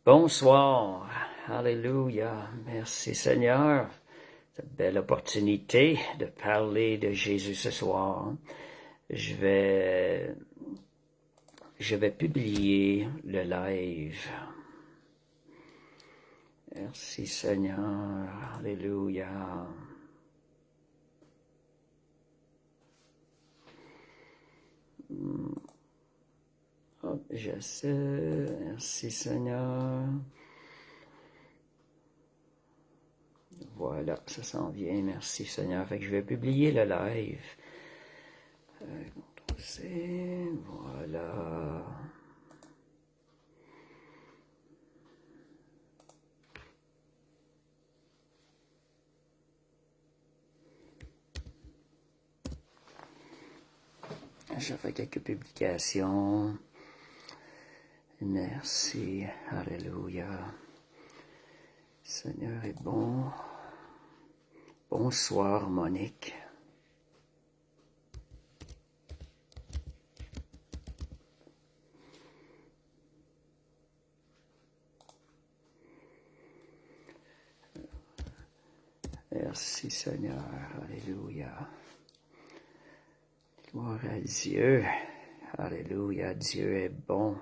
Bonsoir. Alléluia. Merci Seigneur. Cette belle opportunité de parler de Jésus ce soir. Je vais publier le live. Merci Seigneur. Alléluia. Oh, je sais. Merci Seigneur. Voilà, ça s'en vient. Merci Seigneur. Fait que je vais publier le live. CTRL-C. Voilà. Je fais quelques publications. Merci. Alléluia. Seigneur est bon. Bonsoir, Monique. Merci, Seigneur. Alléluia. Gloire à Dieu. Alléluia. Dieu est bon.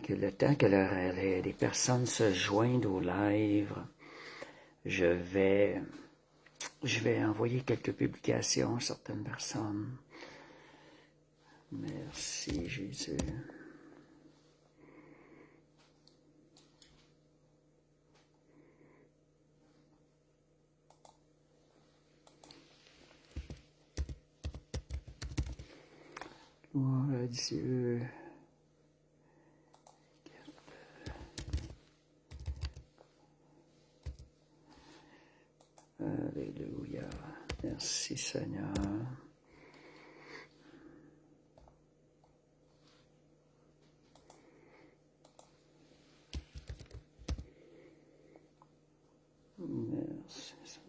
Que le temps que les personnes se joignent au live, je vais envoyer quelques publications à certaines personnes. Merci, Jésus. Gloire à Dieu. Alléluia. Merci Seigneur. Merci Seigneur.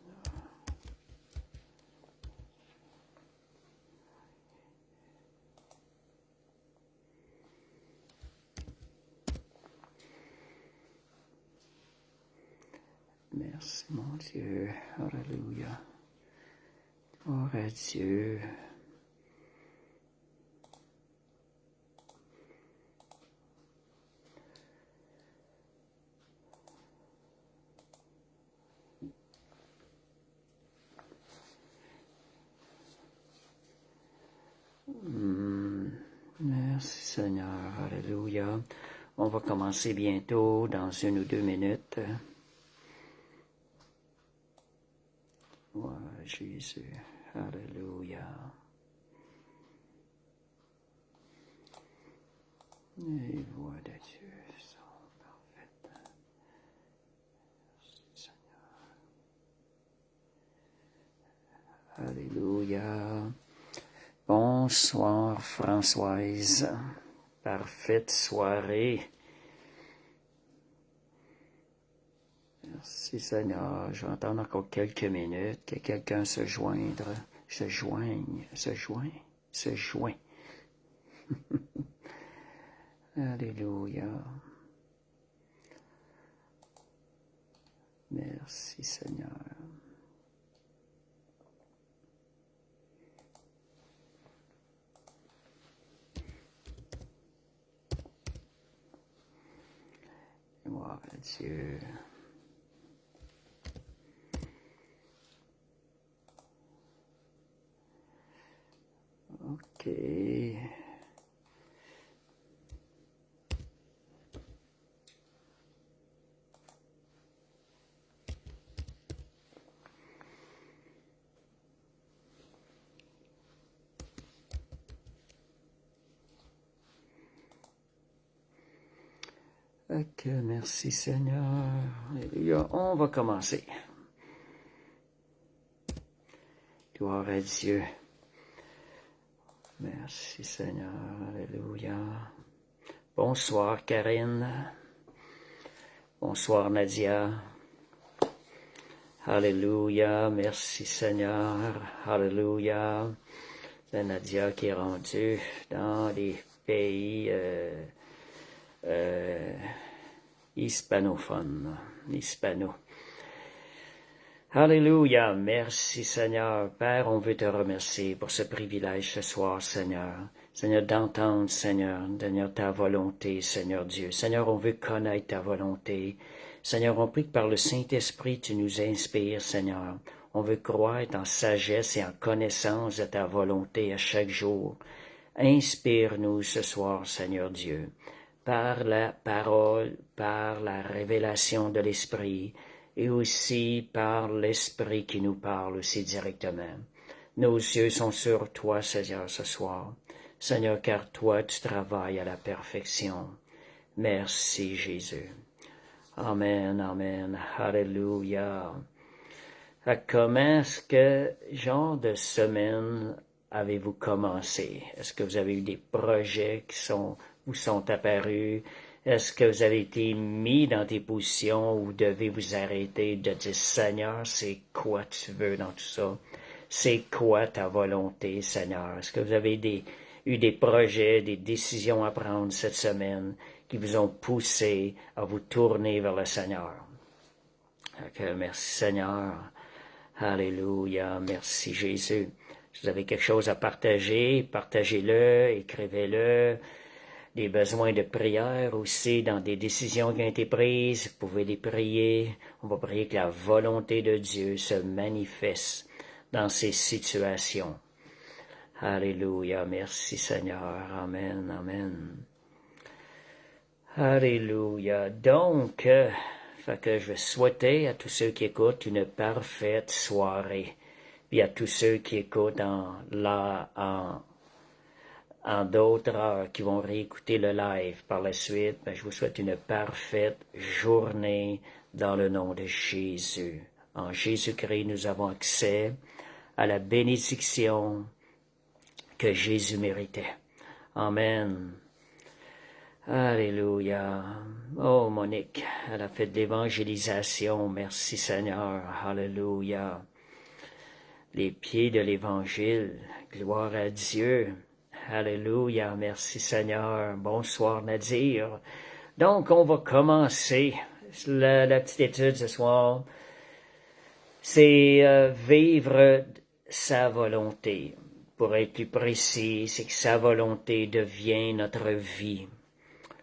Merci mon Dieu. Alléluia. Gloire à Dieu. Merci Seigneur. Alléluia. On va commencer bientôt, dans 1 ou 2 minutes. Gloire à Jésus. Alléluia. Les voix de Dieu sont parfaites. Merci Seigneur. Alléluia. Bonsoir Françoise. Parfaite soirée. Merci Seigneur. Je vais entendre encore quelques minutes que quelqu'un se joigne. Alléluia. Merci Seigneur. Gloire à Dieu. OK. OK, merci Seigneur. Alléluia. On va commencer. Gloire à Dieu. Merci Seigneur. Alléluia. Bonsoir Karine. Bonsoir Nadia. Alléluia. Merci Seigneur. Alléluia. C'est Nadia qui est rendue dans les pays hispanophones, hispano. Alléluia, merci Seigneur. Père, on veut te remercier pour ce privilège ce soir, Seigneur. Seigneur, d'entendre, Seigneur, ta volonté, Seigneur Dieu. Seigneur, on veut connaître ta volonté. Seigneur, on prie que par le Saint-Esprit, tu nous inspires, Seigneur. On veut croître en sagesse et en connaissance de ta volonté à chaque jour. Inspire-nous ce soir, Seigneur Dieu, par la parole, par la révélation de l'Esprit, et aussi par l'Esprit qui nous parle aussi directement. Nos yeux sont sur toi, Seigneur, ce soir. Seigneur, car toi, tu travailles à la perfection. Merci, Jésus. Amen, amen. Alléluia. Comment que genre de semaine avez-vous commencé? Est-ce que vous avez eu des projets qui vous sont apparus? Est-ce que vous avez été mis dans des positions où vous devez vous arrêter de dire, Seigneur, c'est quoi tu veux dans tout ça? C'est quoi ta volonté, Seigneur? Est-ce que vous avez eu des projets, des décisions à prendre cette semaine qui vous ont poussé à vous tourner vers le Seigneur? Okay, merci, Seigneur. Alléluia, merci Jésus. Si vous avez quelque chose à partager, partagez-le, écrivez-le. Des besoins de prière aussi dans des décisions qui ont été prises, vous pouvez les prier. On va prier que la volonté de Dieu se manifeste dans ces situations. Alléluia, merci Seigneur, amen, amen. Alléluia. Donc, fait que je vais souhaiter à tous ceux qui écoutent une parfaite soirée. Puis à tous ceux qui écoutent en d'autres heures qui vont réécouter le live par la suite, je vous souhaite une parfaite journée dans le nom de Jésus. En Jésus-Christ, nous avons accès à la bénédiction que Jésus méritait. Amen. Alléluia. Oh, Monique, elle a fait de l'évangélisation. Merci Seigneur. Alléluia. Les pieds de l'Évangile. Gloire à Dieu. Alléluia. Merci Seigneur. Bonsoir Nadir. Donc, on va commencer la petite étude ce soir. C'est vivre sa volonté. Pour être plus précis, c'est que sa volonté devient notre vie.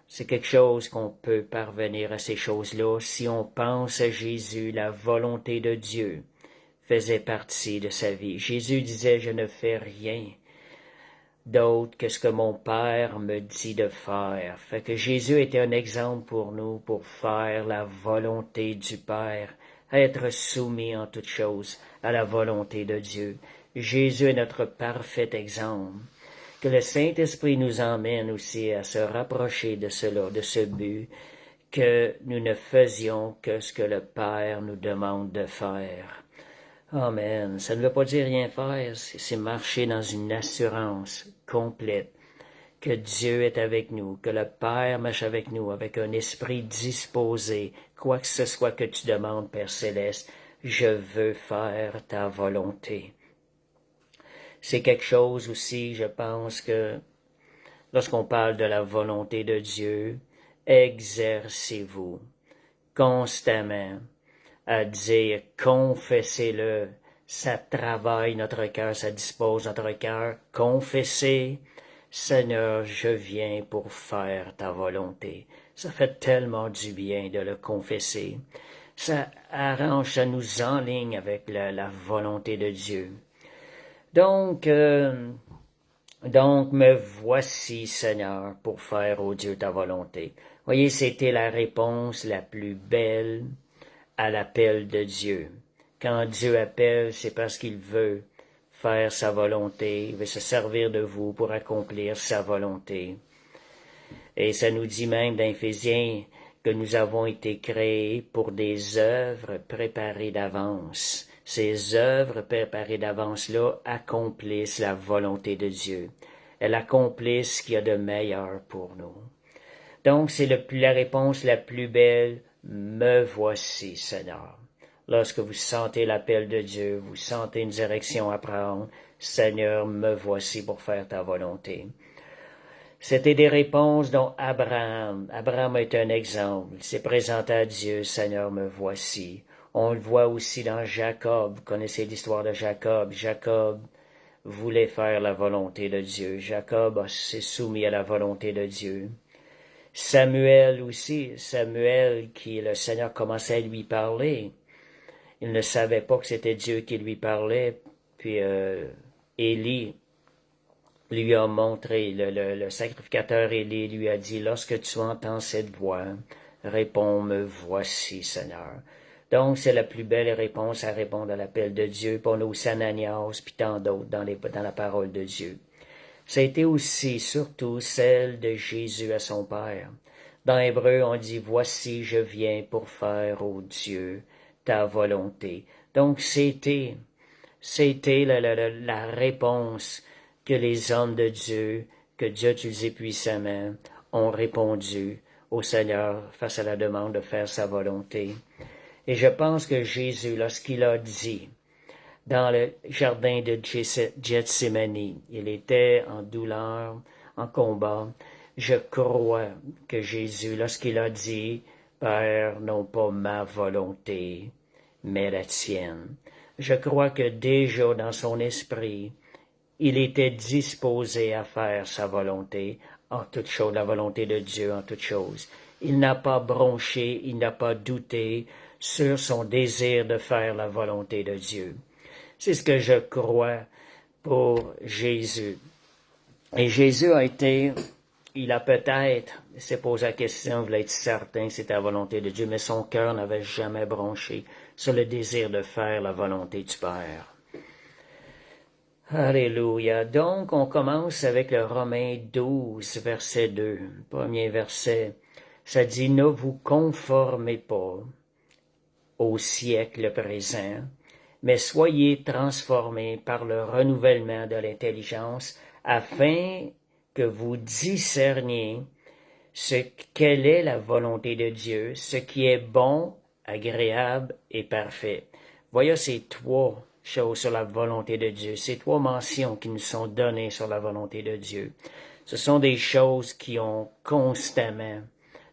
C'est quelque chose qu'on peut parvenir à ces choses-là si on pense à Jésus, la volonté de Dieu faisait partie de sa vie. Jésus disait, je ne fais rien d'autre que ce que mon Père me dit de faire. Fait que Jésus était un exemple pour nous pour faire la volonté du Père, être soumis en toutes choses à la volonté de Dieu. Jésus est notre parfait exemple. Que le Saint-Esprit nous emmène aussi à se rapprocher de cela, de ce but, que nous ne faisions que ce que le Père nous demande de faire. Amen. Ça ne veut pas dire rien faire, c'est marcher dans une assurance complète que Dieu est avec nous, que le Père marche avec nous, avec un esprit disposé, quoi que ce soit que tu demandes, Père Céleste, je veux faire ta volonté. C'est quelque chose aussi, je pense que lorsqu'on parle de la volonté de Dieu, exercez-vous constamment à dire, confessez-le, ça travaille notre cœur, ça dispose notre cœur, confessez, Seigneur, je viens pour faire ta volonté. Ça fait tellement du bien de le confesser. Ça arrange, ça nous enligne avec la volonté de Dieu. Donc, me voici, Seigneur, pour faire, ô Dieu, ta volonté. Voyez, c'était la réponse la plus belle à l'appel de Dieu. Quand Dieu appelle, c'est parce qu'il veut faire sa volonté, il veut se servir de vous pour accomplir sa volonté. Et ça nous dit même dans Éphésiens que nous avons été créés pour des œuvres préparées d'avance. Ces œuvres préparées d'avance-là accomplissent la volonté de Dieu. Elles accomplissent ce qu'il y a de meilleur pour nous. Donc, c'est la réponse la plus belle. Me voici, Seigneur. Lorsque vous sentez l'appel de Dieu, vous sentez une direction à prendre, Seigneur, me voici pour faire ta volonté. C'était des réponses dont Abraham est un exemple. Il s'est présenté à Dieu, Seigneur, me voici. On le voit aussi dans Jacob. Vous connaissez l'histoire de Jacob. Jacob voulait faire la volonté de Dieu. Jacob s'est soumis à la volonté de Dieu. Samuel aussi, Samuel qui le Seigneur commençait à lui parler. Il ne savait pas que c'était Dieu qui lui parlait. Puis Élie lui a montré, le sacrificateur Élie lui a dit, lorsque tu entends cette voix, réponds, me voici, Seigneur. Donc, c'est la plus belle réponse à répondre à l'appel de Dieu, pour nous, Ananias, puis tant d'autres dans la parole de Dieu. Ça a été aussi, surtout, celle de Jésus à son Père. Dans Hébreu, on dit, voici, je viens pour faire, ô Dieu, ta volonté. Donc, c'était la réponse que les hommes de Dieu, que Dieu utilisé puissamment, ont répondu au Seigneur face à la demande de faire sa volonté. Et je pense que Jésus, lorsqu'il a dit, dans le jardin de Gethsémani, il était en douleur, en combat, je crois que Jésus, lorsqu'il a dit, Père, non pas ma volonté, mais la tienne, je crois que déjà dans son esprit, il était disposé à faire sa volonté en toute chose, la volonté de Dieu en toute chose. Il n'a pas bronché, il n'a pas douté sur son désir de faire la volonté de Dieu. C'est ce que je crois pour Jésus. Et Jésus il a peut-être s'est posé la question, il voulait être certain que c'était la volonté de Dieu, mais son cœur n'avait jamais bronché sur le désir de faire la volonté du Père. Alléluia. Donc, on commence avec le Romains 12, verset 2. Premier verset, ça dit, ne vous conformez pas au siècle présent, mais soyez transformés par le renouvellement de l'intelligence, afin que vous discerniez quelle est la volonté de Dieu, ce qui est bon, agréable et parfait. Voyez ces trois choses sur la volonté de Dieu, ces trois mentions qui nous sont données sur la volonté de Dieu. Ce sont des choses qui ont constamment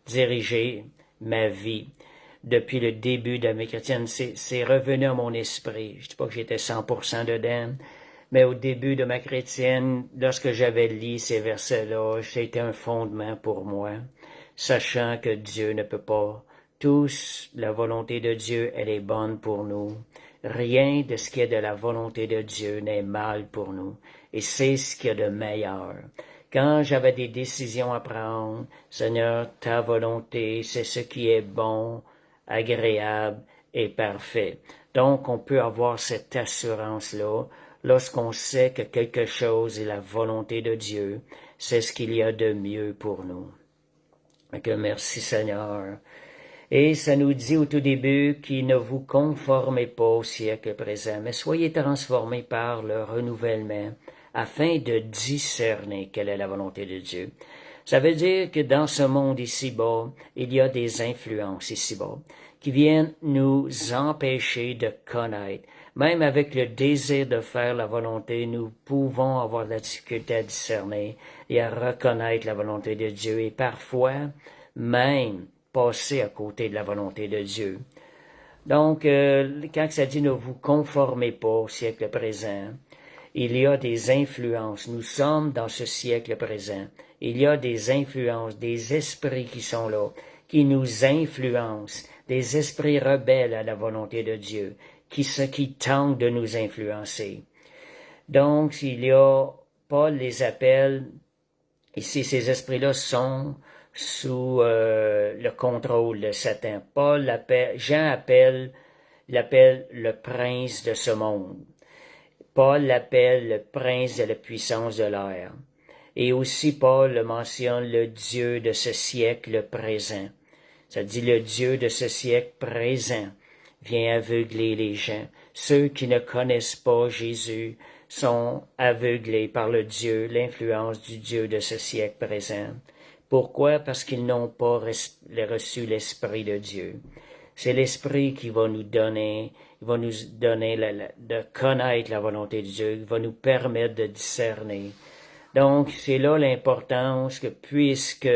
dirigé ma vie. Depuis le début de mes chrétiennes, c'est revenu à mon esprit. Je ne dis pas que j'étais 100% dedans, mais au début de ma chrétienne, lorsque j'avais lu ces versets-là, c'était un fondement pour moi, sachant que Dieu ne peut pas. Tous, la volonté de Dieu, elle est bonne pour nous. Rien de ce qui est de la volonté de Dieu n'est mal pour nous. Et c'est ce qu'il y a de meilleur. Quand j'avais des décisions à prendre, Seigneur, ta volonté, c'est ce qui est bon, agréable et parfait. Donc, on peut avoir cette assurance-là lorsqu'on sait que quelque chose est la volonté de Dieu, c'est ce qu'il y a de mieux pour nous. Que merci Seigneur. Et ça nous dit au tout début qu'il ne vous conformez pas au siècle présent, mais soyez transformés par le renouvellement afin de discerner quelle est la volonté de Dieu. Ça veut dire que dans ce monde ici-bas, il y a des influences ici-bas qui viennent nous empêcher de connaître. Même avec le désir de faire la volonté, nous pouvons avoir de la difficulté à discerner et à reconnaître la volonté de Dieu et parfois même passer à côté de la volonté de Dieu. Donc, quand ça dit ne vous conformez pas au siècle présent, il y a des influences. Nous sommes dans ce siècle présent. Il y a des influences, des esprits qui sont là, qui nous influencent, des esprits rebelles à la volonté de Dieu, qui tentent de nous influencer. Donc, Paul les appelle, ici ces esprits-là sont sous le contrôle de Satan. Jean l'appelle le prince de ce monde. Paul l'appelle le prince de la puissance de l'air. Et aussi Paul le mentionne le Dieu de ce siècle présent. Ça dit le Dieu de ce siècle présent vient aveugler les gens. Ceux qui ne connaissent pas Jésus sont aveuglés par l'influence du Dieu de ce siècle présent. Pourquoi? Parce qu'ils n'ont pas reçu l'Esprit de Dieu. C'est l'Esprit qui va nous donner, il va nous donner de connaître la volonté de Dieu, il va nous permettre de discerner. Donc, c'est là l'importance que puisque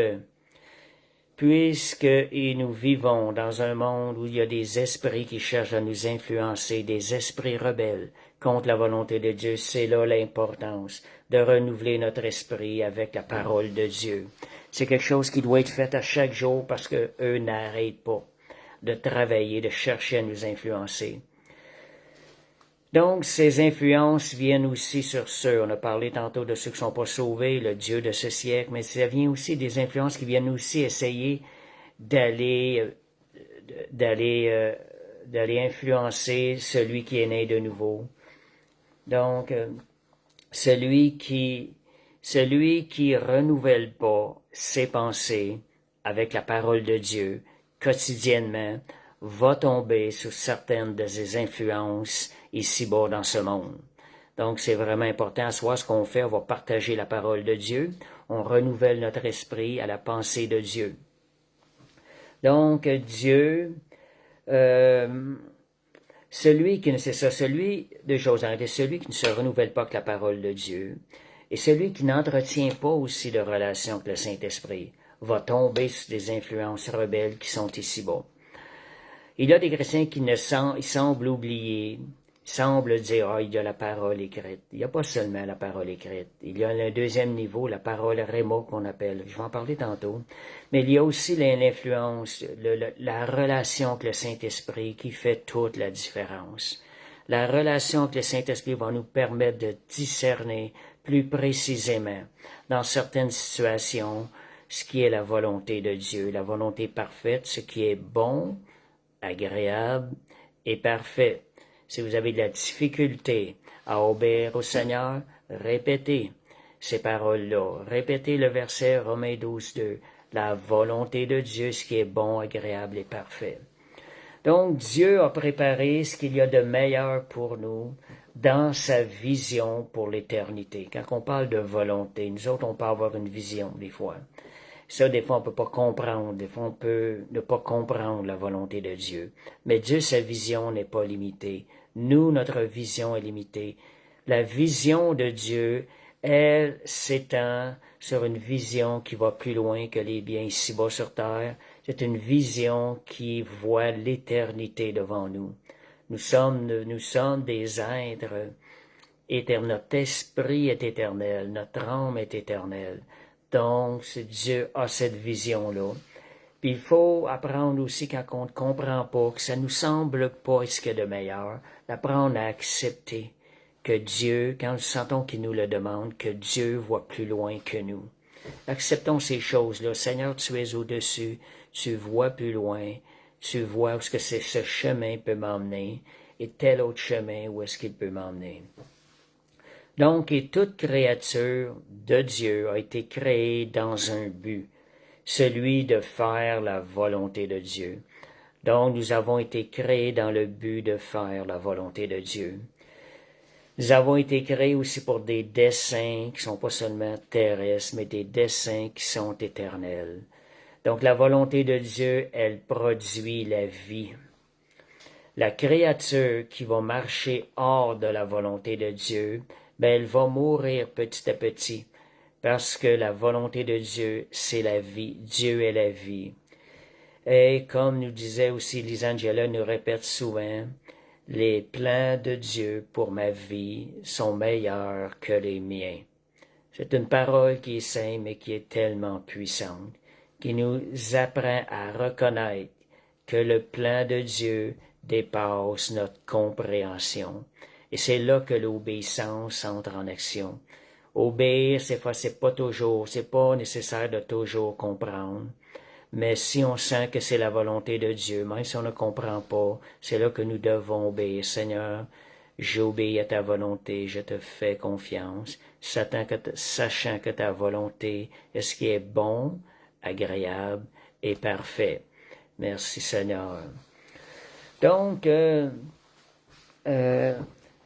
nous vivons dans un monde où il y a des esprits qui cherchent à nous influencer, des esprits rebelles contre la volonté de Dieu, c'est là l'importance de renouveler notre esprit avec la parole de Dieu. C'est quelque chose qui doit être fait à chaque jour parce que eux n'arrêtent pas de travailler, de chercher à nous influencer. Donc, ces influences viennent aussi sur ceux, on a parlé tantôt de ceux qui ne sont pas sauvés, le Dieu de ce siècle, mais ça vient aussi des influences qui viennent aussi essayer d'aller influencer celui qui est né de nouveau. Donc, celui qui renouvelle pas ses pensées avec la parole de Dieu quotidiennement va tomber sous certaines de ses influences ici-bas dans ce monde. Donc, c'est vraiment important. Soit ce qu'on fait, on va partager la parole de Dieu, on renouvelle notre esprit à la pensée de Dieu. Donc, Dieu, celui qui ne se renouvelle pas avec la parole de Dieu, et celui qui n'entretient pas aussi de relation avec le Saint-Esprit, va tomber sous des influences rebelles qui sont ici-bas. Il y a des chrétiens qui semblent oublier, semblent dire, il y a la parole écrite. Il n'y a pas seulement la parole écrite. Il y a un deuxième niveau, la parole réma qu'on appelle. Je vais en parler tantôt. Mais il y a aussi l'influence, la relation avec le Saint-Esprit qui fait toute la différence. La relation avec le Saint-Esprit va nous permettre de discerner plus précisément dans certaines situations ce qui est la volonté de Dieu, la volonté parfaite, ce qui est bon, agréable et parfait. Si vous avez de la difficulté à obéir au Seigneur, répétez ces paroles-là. Répétez le verset Romains 12:2. La volonté de Dieu, ce qui est bon, agréable et parfait. Donc, Dieu a préparé ce qu'il y a de meilleur pour nous dans sa vision pour l'éternité. Quand on parle de volonté, nous autres, on peut avoir une vision des fois. Ça, des fois, on ne peut pas comprendre. Des fois, on peut ne pas comprendre la volonté de Dieu. Mais Dieu, sa vision n'est pas limitée. Nous, notre vision est limitée. La vision de Dieu, elle s'étend sur une vision qui va plus loin que les biens ici-bas sur terre. C'est une vision qui voit l'éternité devant nous. Nous sommes des êtres éternels. Notre esprit est éternel. Notre âme est éternelle. Donc, Dieu a cette vision-là. Puis il faut apprendre aussi quand on ne comprend pas, que ça nous semble pas ce qu'il y a de meilleur, d'apprendre à accepter que Dieu, quand nous sentons qu'il nous le demande, que Dieu voit plus loin que nous. Acceptons ces choses-là. Seigneur, tu es au-dessus, tu vois plus loin, tu vois où est-ce que ce chemin peut m'emmener, et tel autre chemin, où est-ce qu'il peut m'emmener. Donc, et toute créature de Dieu a été créée dans un but, celui de faire la volonté de Dieu. Donc, nous avons été créés dans le but de faire la volonté de Dieu. Nous avons été créés aussi pour des desseins qui sont pas seulement terrestres, mais des desseins qui sont éternels. Donc, la volonté de Dieu, elle produit la vie. La créature qui va marcher hors de la volonté de Dieu, elle va mourir petit à petit, parce que la volonté de Dieu, c'est la vie. Dieu est la vie. Et comme nous disait aussi Lisangela, nous répète souvent, les plans de Dieu pour ma vie sont meilleurs que les miens. C'est une parole qui est simple, mais qui est tellement puissante, qui nous apprend à reconnaître que le plan de Dieu dépasse notre compréhension. Et c'est là que l'obéissance entre en action. Obéir, c'est pas nécessaire de toujours comprendre. Mais si on sent que c'est la volonté de Dieu, même si on ne comprend pas, c'est là que nous devons obéir. Seigneur, j'obéis à ta volonté, je te fais confiance, sachant que ta volonté est ce qui est bon, agréable et parfait. Merci Seigneur. Donc,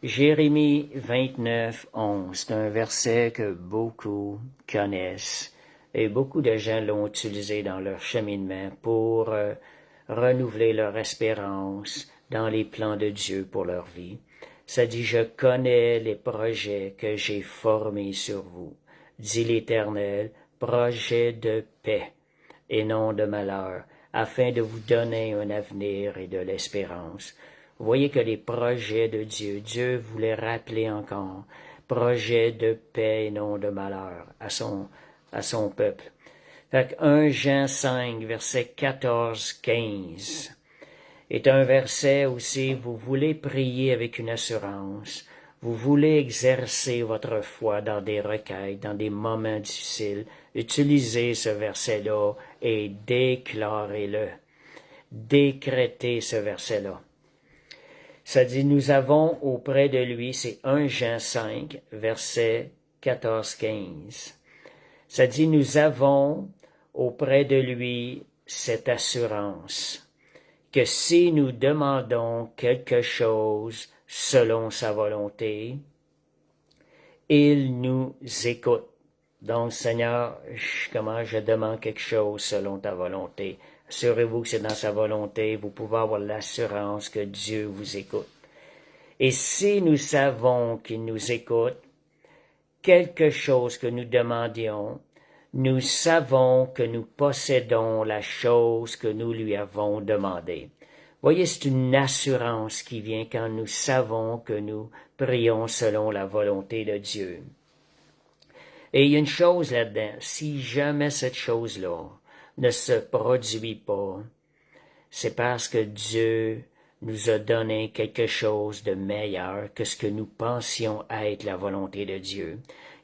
Jérémie 29:11, c'est un verset que beaucoup connaissent et beaucoup de gens l'ont utilisé dans leur cheminement pour renouveler leur espérance dans les plans de Dieu pour leur vie. Ça dit, je connais les projets que j'ai formés sur vous, dit l'Éternel, projets de paix et non de malheur, afin de vous donner un avenir et de l'espérance. Vous voyez que les projets de Dieu, Dieu voulait rappeler encore, projets de paix et non de malheur à son peuple. Fait que 1 Jean 5, verset 14-15 est un verset aussi, vous voulez prier avec une assurance, vous voulez exercer votre foi dans des requêtes, dans des moments difficiles, utilisez ce verset-là et déclarez-le. Décrétez ce verset-là. Ça dit, nous avons auprès de lui, c'est 1 Jean 5, verset 14-15. Ça dit, nous avons auprès de lui cette assurance que si nous demandons quelque chose selon sa volonté, il nous écoute. Donc, Seigneur, comment je demande quelque chose selon ta volonté. Assurez-vous que c'est dans sa volonté. Vous pouvez avoir l'assurance que Dieu vous écoute. Et si nous savons qu'il nous écoute, quelque chose que nous demandions, nous savons que nous possédons la chose que nous lui avons demandée. Voyez, c'est une assurance qui vient quand nous savons que nous prions selon la volonté de Dieu. Et il y a une chose là-dedans, si jamais cette chose-là ne se produit pas, c'est parce que Dieu nous a donné quelque chose de meilleur que ce que nous pensions être la volonté de Dieu.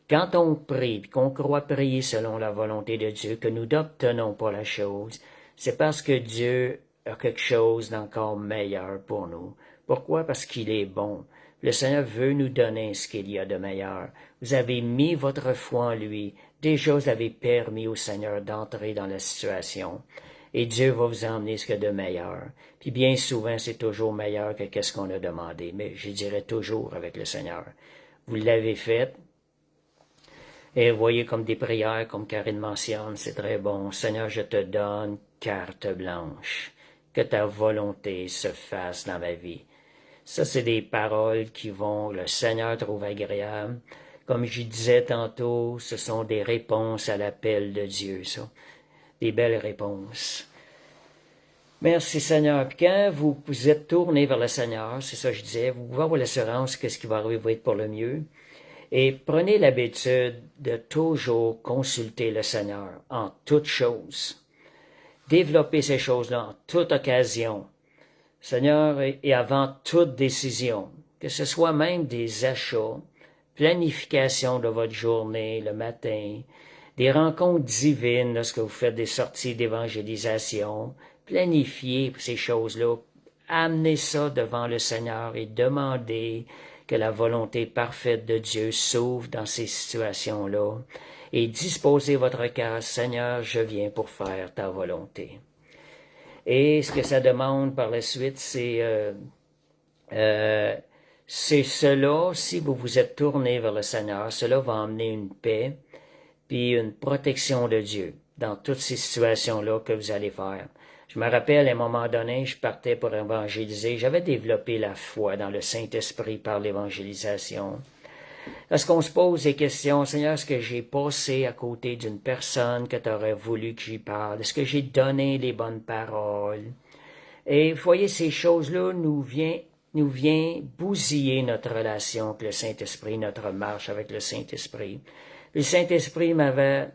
Quand on prie, qu'on croit prier selon la volonté de Dieu, que nous n'obtenons pas la chose, c'est parce que Dieu a quelque chose d'encore meilleur pour nous. Pourquoi? Parce qu'il est bon. Le Seigneur veut nous donner ce qu'il y a de meilleur. Vous avez mis votre foi en lui. Déjà, vous avez permis au Seigneur d'entrer dans la situation. Et Dieu va vous emmener ce qu'il y a de meilleur. Puis bien souvent, c'est toujours meilleur que qu'est-ce qu'on a demandé. Mais je dirais toujours avec le Seigneur. Vous l'avez fait. Et vous voyez comme des prières, comme Karine mentionne, c'est très bon. Seigneur, je te donne carte blanche. Que ta volonté se fasse dans ma vie. Ça, c'est des paroles qui vont, le Seigneur trouve agréable. Comme je disais tantôt, ce sont des réponses à l'appel de Dieu, ça. Des belles réponses. Merci Seigneur. Puis quand vous êtes tourné vers le Seigneur, c'est ça que je disais, vous pouvez avoir l'assurance que ce qui va arriver va être pour le mieux. Et prenez l'habitude de toujours consulter le Seigneur en toutes choses. Développez ces choses-là en toute occasion. Seigneur, et avant toute décision, que ce soit même des achats, planification de votre journée le matin, des rencontres divines lorsque vous faites des sorties d'évangélisation, planifiez ces choses-là, amenez ça devant le Seigneur et demandez que la volonté parfaite de Dieu s'ouvre dans ces situations-là et disposez votre cœur, Seigneur, je viens pour faire ta volonté. Et ce que ça demande par la suite, c'est cela, si vous vous êtes tourné vers le Seigneur, cela va emmener une paix puis une protection de Dieu dans toutes ces situations-là que vous allez faire. Je me rappelle, à un moment donné, je partais pour évangéliser. J'avais développé la foi dans le Saint-Esprit par l'évangélisation. Lorsqu'on se pose des questions, Seigneur, est-ce que j'ai passé à côté d'une personne que tu aurais voulu que j'y parle? Est-ce que j'ai donné les bonnes paroles? Et vous voyez, ces choses-là nous vient bousiller notre relation avec le Saint-Esprit, notre marche avec le Saint-Esprit. Le Saint-Esprit m'avait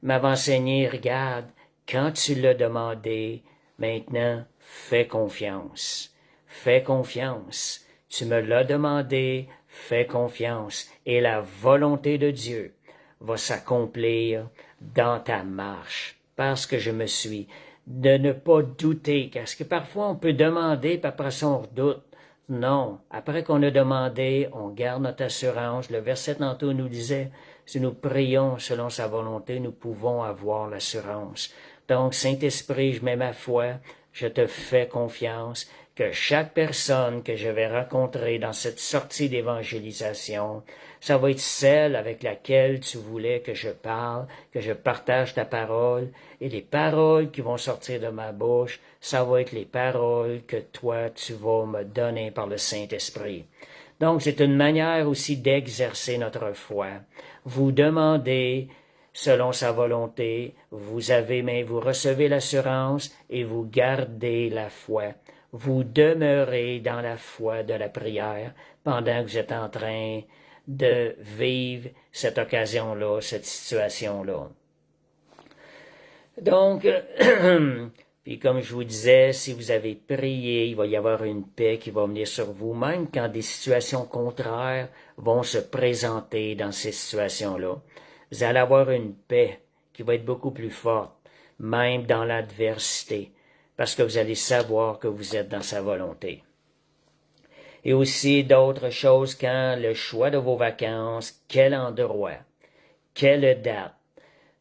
enseigné, regarde, quand tu l'as demandé, maintenant, fais confiance. Fais confiance. Tu me l'as demandé, fais confiance. Et la volonté de Dieu va s'accomplir dans ta marche. Parce que je me suis. De ne pas douter. Parce que parfois, on peut demander, puis après ça, on redoute. Non. Après qu'on a demandé, on garde notre assurance. Le verset tantôt nous disait, si nous prions selon sa volonté, nous pouvons avoir l'assurance. Donc, Saint-Esprit, je mets ma foi, je te fais confiance. que chaque personne que je vais rencontrer dans cette sortie d'évangélisation, ça va être celle avec laquelle tu voulais que je parle, que je partage ta parole, et les paroles qui vont sortir de ma bouche, ça va être les paroles que toi, tu vas me donner par le Saint-Esprit. Donc, c'est une manière aussi d'exercer notre foi. Vous demandez selon sa volonté, vous recevez l'assurance et vous gardez la foi. Vous demeurez dans la foi de la prière pendant que vous êtes en train de vivre cette occasion-là, cette situation-là. Donc, puis comme je vous disais, si vous avez prié, il va y avoir une paix qui va venir sur vous, même quand des situations contraires vont se présenter dans ces situations-là. Vous allez avoir une paix qui va être beaucoup plus forte, même dans l'adversité, parce que vous allez savoir que vous êtes dans sa volonté. Et aussi d'autres choses quand le choix de vos vacances, quel endroit, quelle date,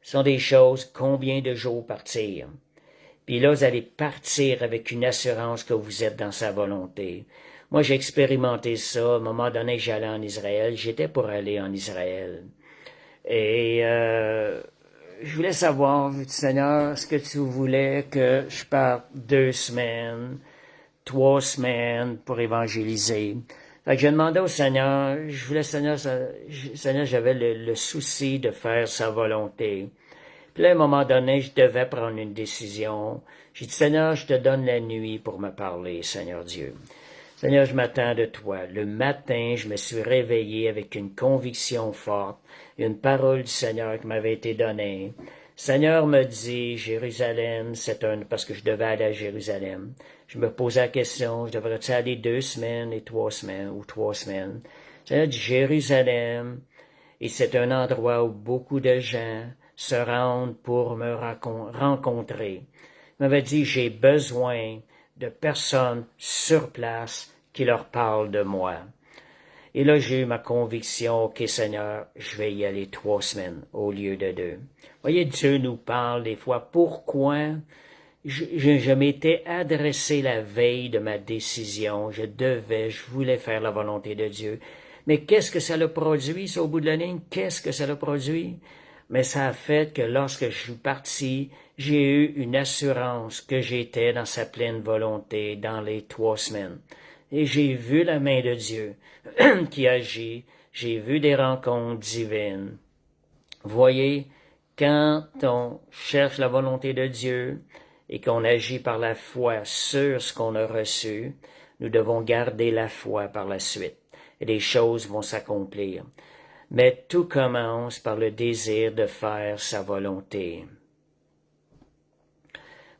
sont des choses, combien de jours partir. Puis là, vous allez partir avec une assurance que vous êtes dans sa volonté. Moi, j'ai expérimenté ça. À un moment donné, j'allais en Israël. J'étais pour aller en Israël. Et je voulais savoir, Seigneur, est-ce que tu voulais que je parte 2 semaines, 3 semaines pour évangéliser? Fait que je demandais au Seigneur, Seigneur, j'avais le souci de faire sa volonté. Puis là, à un moment donné, je devais prendre une décision. J'ai dit, Seigneur, je te donne la nuit pour me parler, Seigneur Dieu. Seigneur, je m'attends de toi. Le matin, je me suis réveillé avec une conviction forte, une parole du Seigneur qui m'avait été donnée. Seigneur me dit, Jérusalem, parce que je devais aller à Jérusalem. Je me posais la question, je devrais-tu aller 2 semaines et 3 semaines, ou 3 semaines? Seigneur dit, Jérusalem, et c'est un endroit où beaucoup de gens se rendent pour me rencontrer. Il m'avait dit, j'ai besoin de personnes sur place qui leur parlent de moi. Et là, j'ai eu ma conviction, OK, Seigneur, je vais y aller 3 semaines au lieu de 2. Voyez, Dieu nous parle des fois. Pourquoi? Je m'étais adressé la veille de ma décision. Je voulais faire la volonté de Dieu. Mais qu'est-ce que ça a produit, ça, au bout de la ligne? Qu'est-ce que ça a produit? Mais ça a fait que lorsque je suis parti, j'ai eu une assurance que j'étais dans sa pleine volonté dans les 3 semaines. Et j'ai vu la main de Dieu qui agit. J'ai vu des rencontres divines. Voyez, quand on cherche la volonté de Dieu et qu'on agit par la foi sur ce qu'on a reçu, nous devons garder la foi par la suite. Et des choses vont s'accomplir. Mais tout commence par le désir de faire sa volonté.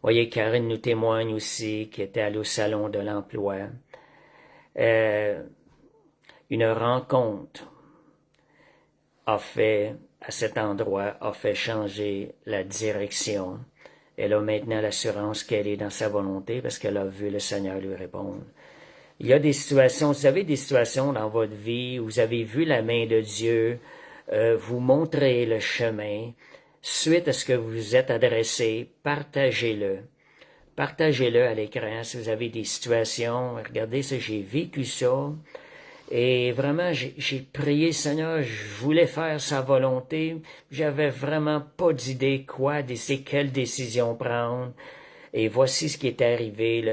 Voyez, Karine nous témoigne aussi qu'elle était allée au salon de l'emploi. Une rencontre à cet endroit, a fait changer la direction. Elle a maintenant l'assurance qu'elle est dans sa volonté parce qu'elle a vu le Seigneur lui répondre. Il y a des situations, vous avez des situations dans votre vie où vous avez vu la main de Dieu vous montrer le chemin. Suite à ce que vous vous êtes adressé, partagez-le. Partagez-le à l'écran si vous avez des situations. Regardez ça, j'ai vécu ça. Et vraiment, j'ai prié, Seigneur, je voulais faire sa volonté. J'avais vraiment pas d'idée quelle décision prendre. Et voici ce qui est arrivé.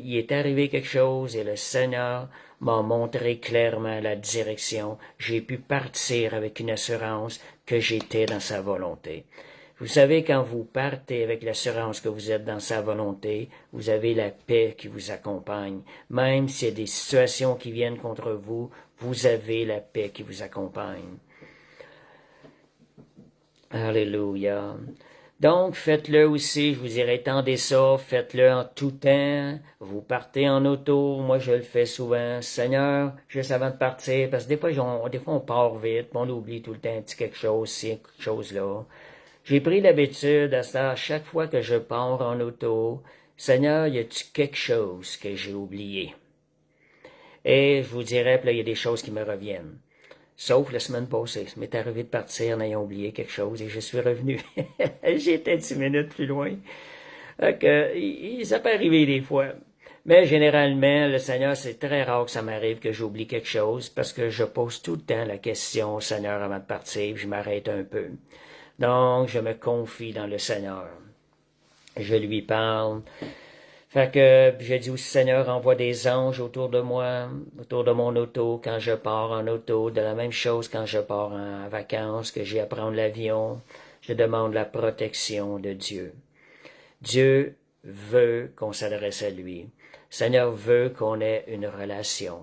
Il est arrivé quelque chose et le Seigneur m'a montré clairement la direction. J'ai pu partir avec une assurance que j'étais dans sa volonté. Vous savez, quand vous partez avec l'assurance que vous êtes dans sa volonté, vous avez la paix qui vous accompagne. Même s'il y a des situations qui viennent contre vous, vous avez la paix qui vous accompagne. Alléluia. Donc, faites-le aussi, je vous dirais, tendez ça, faites-le en tout temps. Vous partez en auto, moi je le fais souvent. Seigneur, juste avant de partir, parce que des fois on part vite, on oublie tout le temps un petit quelque chose, quelque chose là. J'ai pris l'habitude à chaque fois que je pars en auto, Seigneur, y a-tu quelque chose que j'ai oublié? Et je vous dirais, puis là, il y a des choses qui me reviennent. Sauf la semaine passée. Ça m'est arrivé de partir en ayant oublié quelque chose et je suis revenu. J'étais 10 minutes plus loin. Donc, ça peut arriver des fois. Mais généralement, le Seigneur, c'est très rare que ça m'arrive que j'oublie quelque chose parce que je pose tout le temps la question au Seigneur avant de partir, puis je m'arrête un peu. Donc, je me confie dans le Seigneur. Je lui parle. Fait que je dis au Seigneur, envoie des anges autour de moi, autour de mon auto, quand je pars en auto, de la même chose quand je pars en vacances, que j'ai à prendre l'avion. Je demande la protection de Dieu. Dieu veut qu'on s'adresse à lui. Seigneur veut qu'on ait une relation.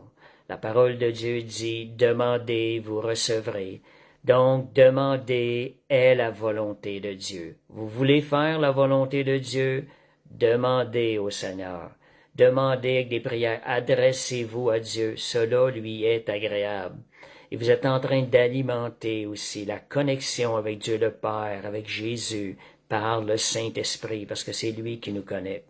La parole de Dieu dit, demandez, vous recevrez. Donc, demander est la volonté de Dieu. Vous voulez faire la volonté de Dieu? Demandez au Seigneur. Demandez avec des prières. Adressez-vous à Dieu. Cela lui est agréable. Et vous êtes en train d'alimenter aussi la connexion avec Dieu le Père, avec Jésus, par le Saint-Esprit, parce que c'est lui qui nous connaît.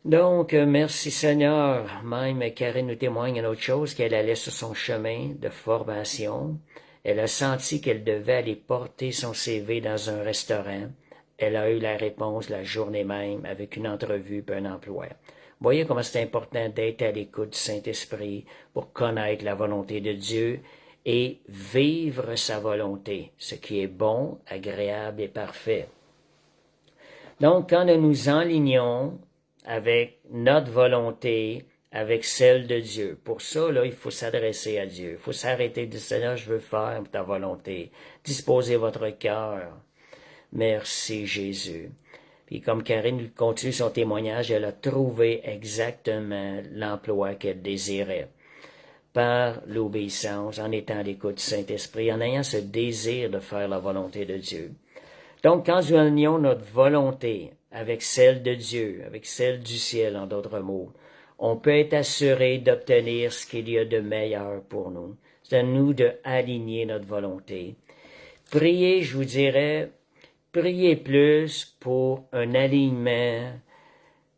Donc, merci Seigneur. Même Karine nous témoigne une autre chose, qu'elle allait sur son chemin de formation. Elle a senti qu'elle devait aller porter son CV dans un restaurant. Elle a eu la réponse la journée même avec une entrevue et un emploi. Voyez comment c'est important d'être à l'écoute du Saint-Esprit pour connaître la volonté de Dieu et vivre sa volonté, ce qui est bon, agréable et parfait. Donc, quand nous nous enlignons avec notre volonté, avec celle de Dieu, pour ça, là, il faut s'adresser à Dieu. Il faut s'arrêter de dire, Seigneur, je veux faire ta volonté. Disposez votre cœur. Merci, Jésus. Puis comme Karine continue son témoignage, elle a trouvé exactement l'emploi qu'elle désirait. Par l'obéissance, en étant à l'écoute du Saint-Esprit, en ayant ce désir de faire la volonté de Dieu. Donc, quand nous alignons notre volonté avec celle de Dieu, avec celle du ciel, en d'autres mots, on peut être assuré d'obtenir ce qu'il y a de meilleur pour nous. C'est à nous de aligner notre volonté. Priez, je vous dirais, priez plus pour un alignement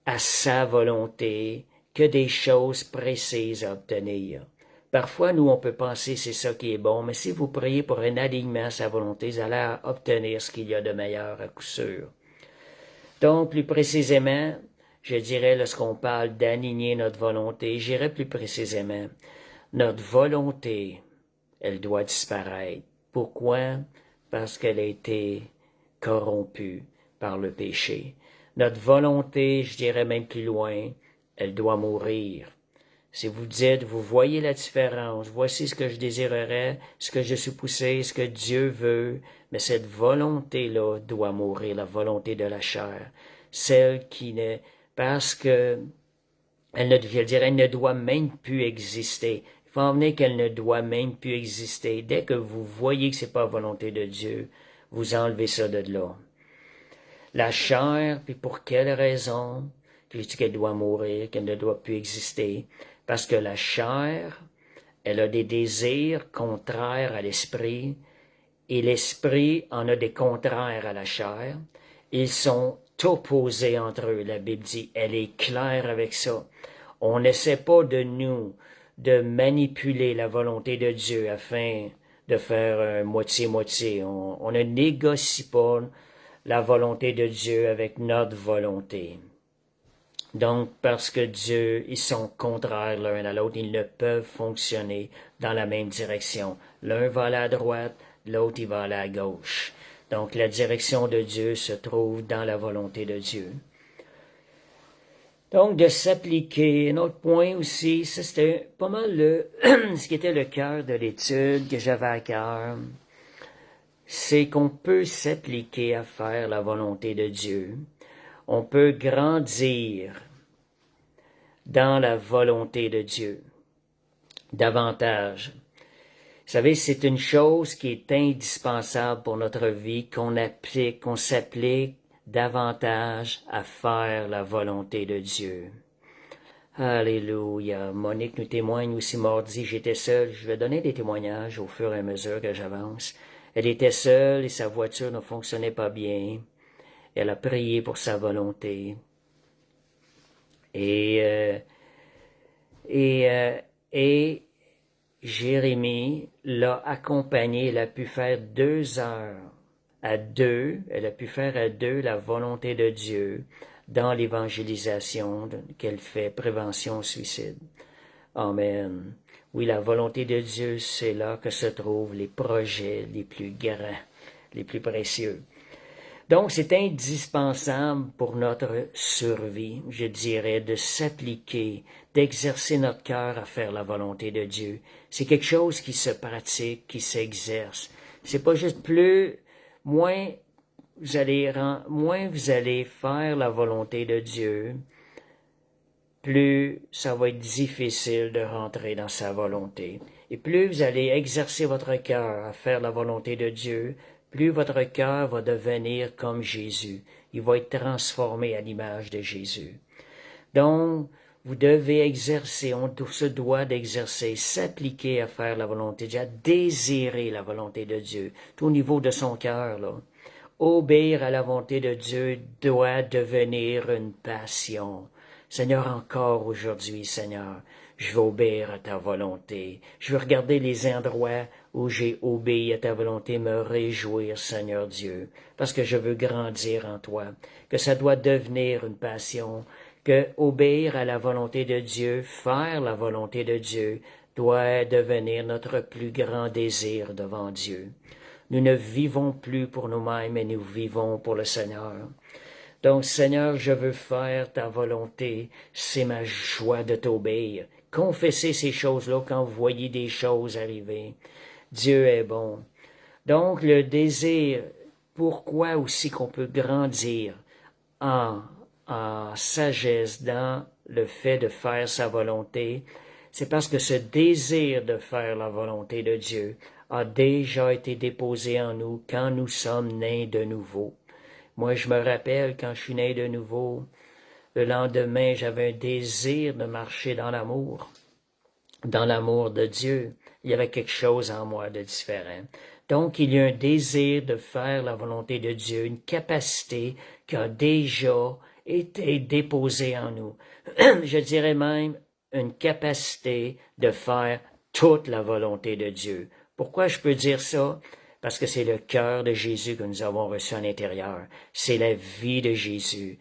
à sa volonté que des choses précises à obtenir. Parfois, nous, on peut penser c'est ça qui est bon, mais si vous priez pour un alignement à sa volonté, vous allez obtenir ce qu'il y a de meilleur à coup sûr. Donc, plus précisément, je dirais, lorsqu'on parle d'aligner notre volonté, j'irais plus précisément, notre volonté, elle doit disparaître. Pourquoi? Parce qu'elle a été corrompue par le péché. Notre volonté, je dirais même plus loin, elle doit mourir. Si vous dites, vous voyez la différence, voici ce que je désirerais, ce que je suis poussé, ce que Dieu veut, mais cette volonté-là doit mourir, la volonté de la chair, celle qui n'est, parce que elle ne doit même plus exister. Il faut en venir qu'elle ne doit même plus exister. Dès que vous voyez que c'est pas la volonté de Dieu, vous enlevez ça de là. La chair, puis pour quelle raison? J'ai dit qu'elle doit mourir, qu'elle ne doit plus exister. Parce que la chair, elle a des désirs contraires à l'esprit, et l'esprit en a des contraires à la chair. Ils sont opposés entre eux, la Bible dit. Elle est claire avec ça. On n'essaie pas de nous, de manipuler la volonté de Dieu afin de faire moitié-moitié. On ne négocie pas la volonté de Dieu avec notre volonté. Donc, parce que Dieu, ils sont contraires l'un à l'autre, ils ne peuvent fonctionner dans la même direction. L'un va à la droite, l'autre il va à la gauche. Donc, la direction de Dieu se trouve dans la volonté de Dieu. Donc, de s'appliquer. Un autre point aussi, ça c'était pas mal ce qui était le cœur de l'étude que j'avais à cœur. C'est qu'on peut s'appliquer à faire la volonté de Dieu. On peut grandir dans la volonté de Dieu davantage. Vous savez, c'est une chose qui est indispensable pour notre vie, qu'on s'applique davantage à faire la volonté de Dieu. Alléluia. Monique nous témoigne aussi mardi, j'étais seule. Je vais donner des témoignages au fur et à mesure que j'avance. Elle était seule et sa voiture ne fonctionnait pas bien. Elle a prié pour sa volonté. Et Jérémie l'a accompagnée. Elle a pu faire 2 heures à deux. Elle a pu faire à deux la volonté de Dieu dans l'évangélisation qu'elle fait, prévention suicide. Amen. Oui, la volonté de Dieu, c'est là que se trouvent les projets les plus grands, les plus précieux. Donc, c'est indispensable pour notre survie, je dirais, de s'appliquer, d'exercer notre cœur à faire la volonté de Dieu. C'est quelque chose qui se pratique, qui s'exerce. C'est pas juste moins vous allez faire la volonté de Dieu, plus ça va être difficile de rentrer dans sa volonté. Et plus vous allez exercer votre cœur à faire la volonté de Dieu, plus votre cœur va devenir comme Jésus. Il va être transformé à l'image de Jésus. Donc, vous devez exercer, on se doit d'exercer, s'appliquer à faire la volonté de Dieu, à désirer la volonté de Dieu, tout au niveau de son cœur, là. Obéir à la volonté de Dieu doit devenir une passion. Seigneur, encore aujourd'hui, Seigneur, je veux obéir à ta volonté. Je veux regarder les endroits où j'ai obéi à ta volonté, me réjouir, Seigneur Dieu, parce que je veux grandir en toi, que ça doit devenir une passion, que obéir à la volonté de Dieu, faire la volonté de Dieu, doit devenir notre plus grand désir devant Dieu. Nous ne vivons plus pour nous-mêmes, mais nous vivons pour le Seigneur. Donc, Seigneur, je veux faire ta volonté. C'est ma joie de t'obéir. Confessez ces choses-là quand vous voyez des choses arriver. Dieu est bon. Donc, le désir, pourquoi aussi qu'on peut grandir en sagesse dans le fait de faire sa volonté, c'est parce que ce désir de faire la volonté de Dieu a déjà été déposé en nous quand nous sommes nés de nouveau. Moi, je me rappelle quand je suis né de nouveau, le lendemain, j'avais un désir de marcher dans l'amour de Dieu. Il y avait quelque chose en moi de différent. Donc, il y a un désir de faire la volonté de Dieu, une capacité qui a déjà été déposée en nous. Je dirais même une capacité de faire toute la volonté de Dieu. Pourquoi je peux dire ça? Parce que c'est le cœur de Jésus que nous avons reçu à l'intérieur. C'est la vie de Jésus.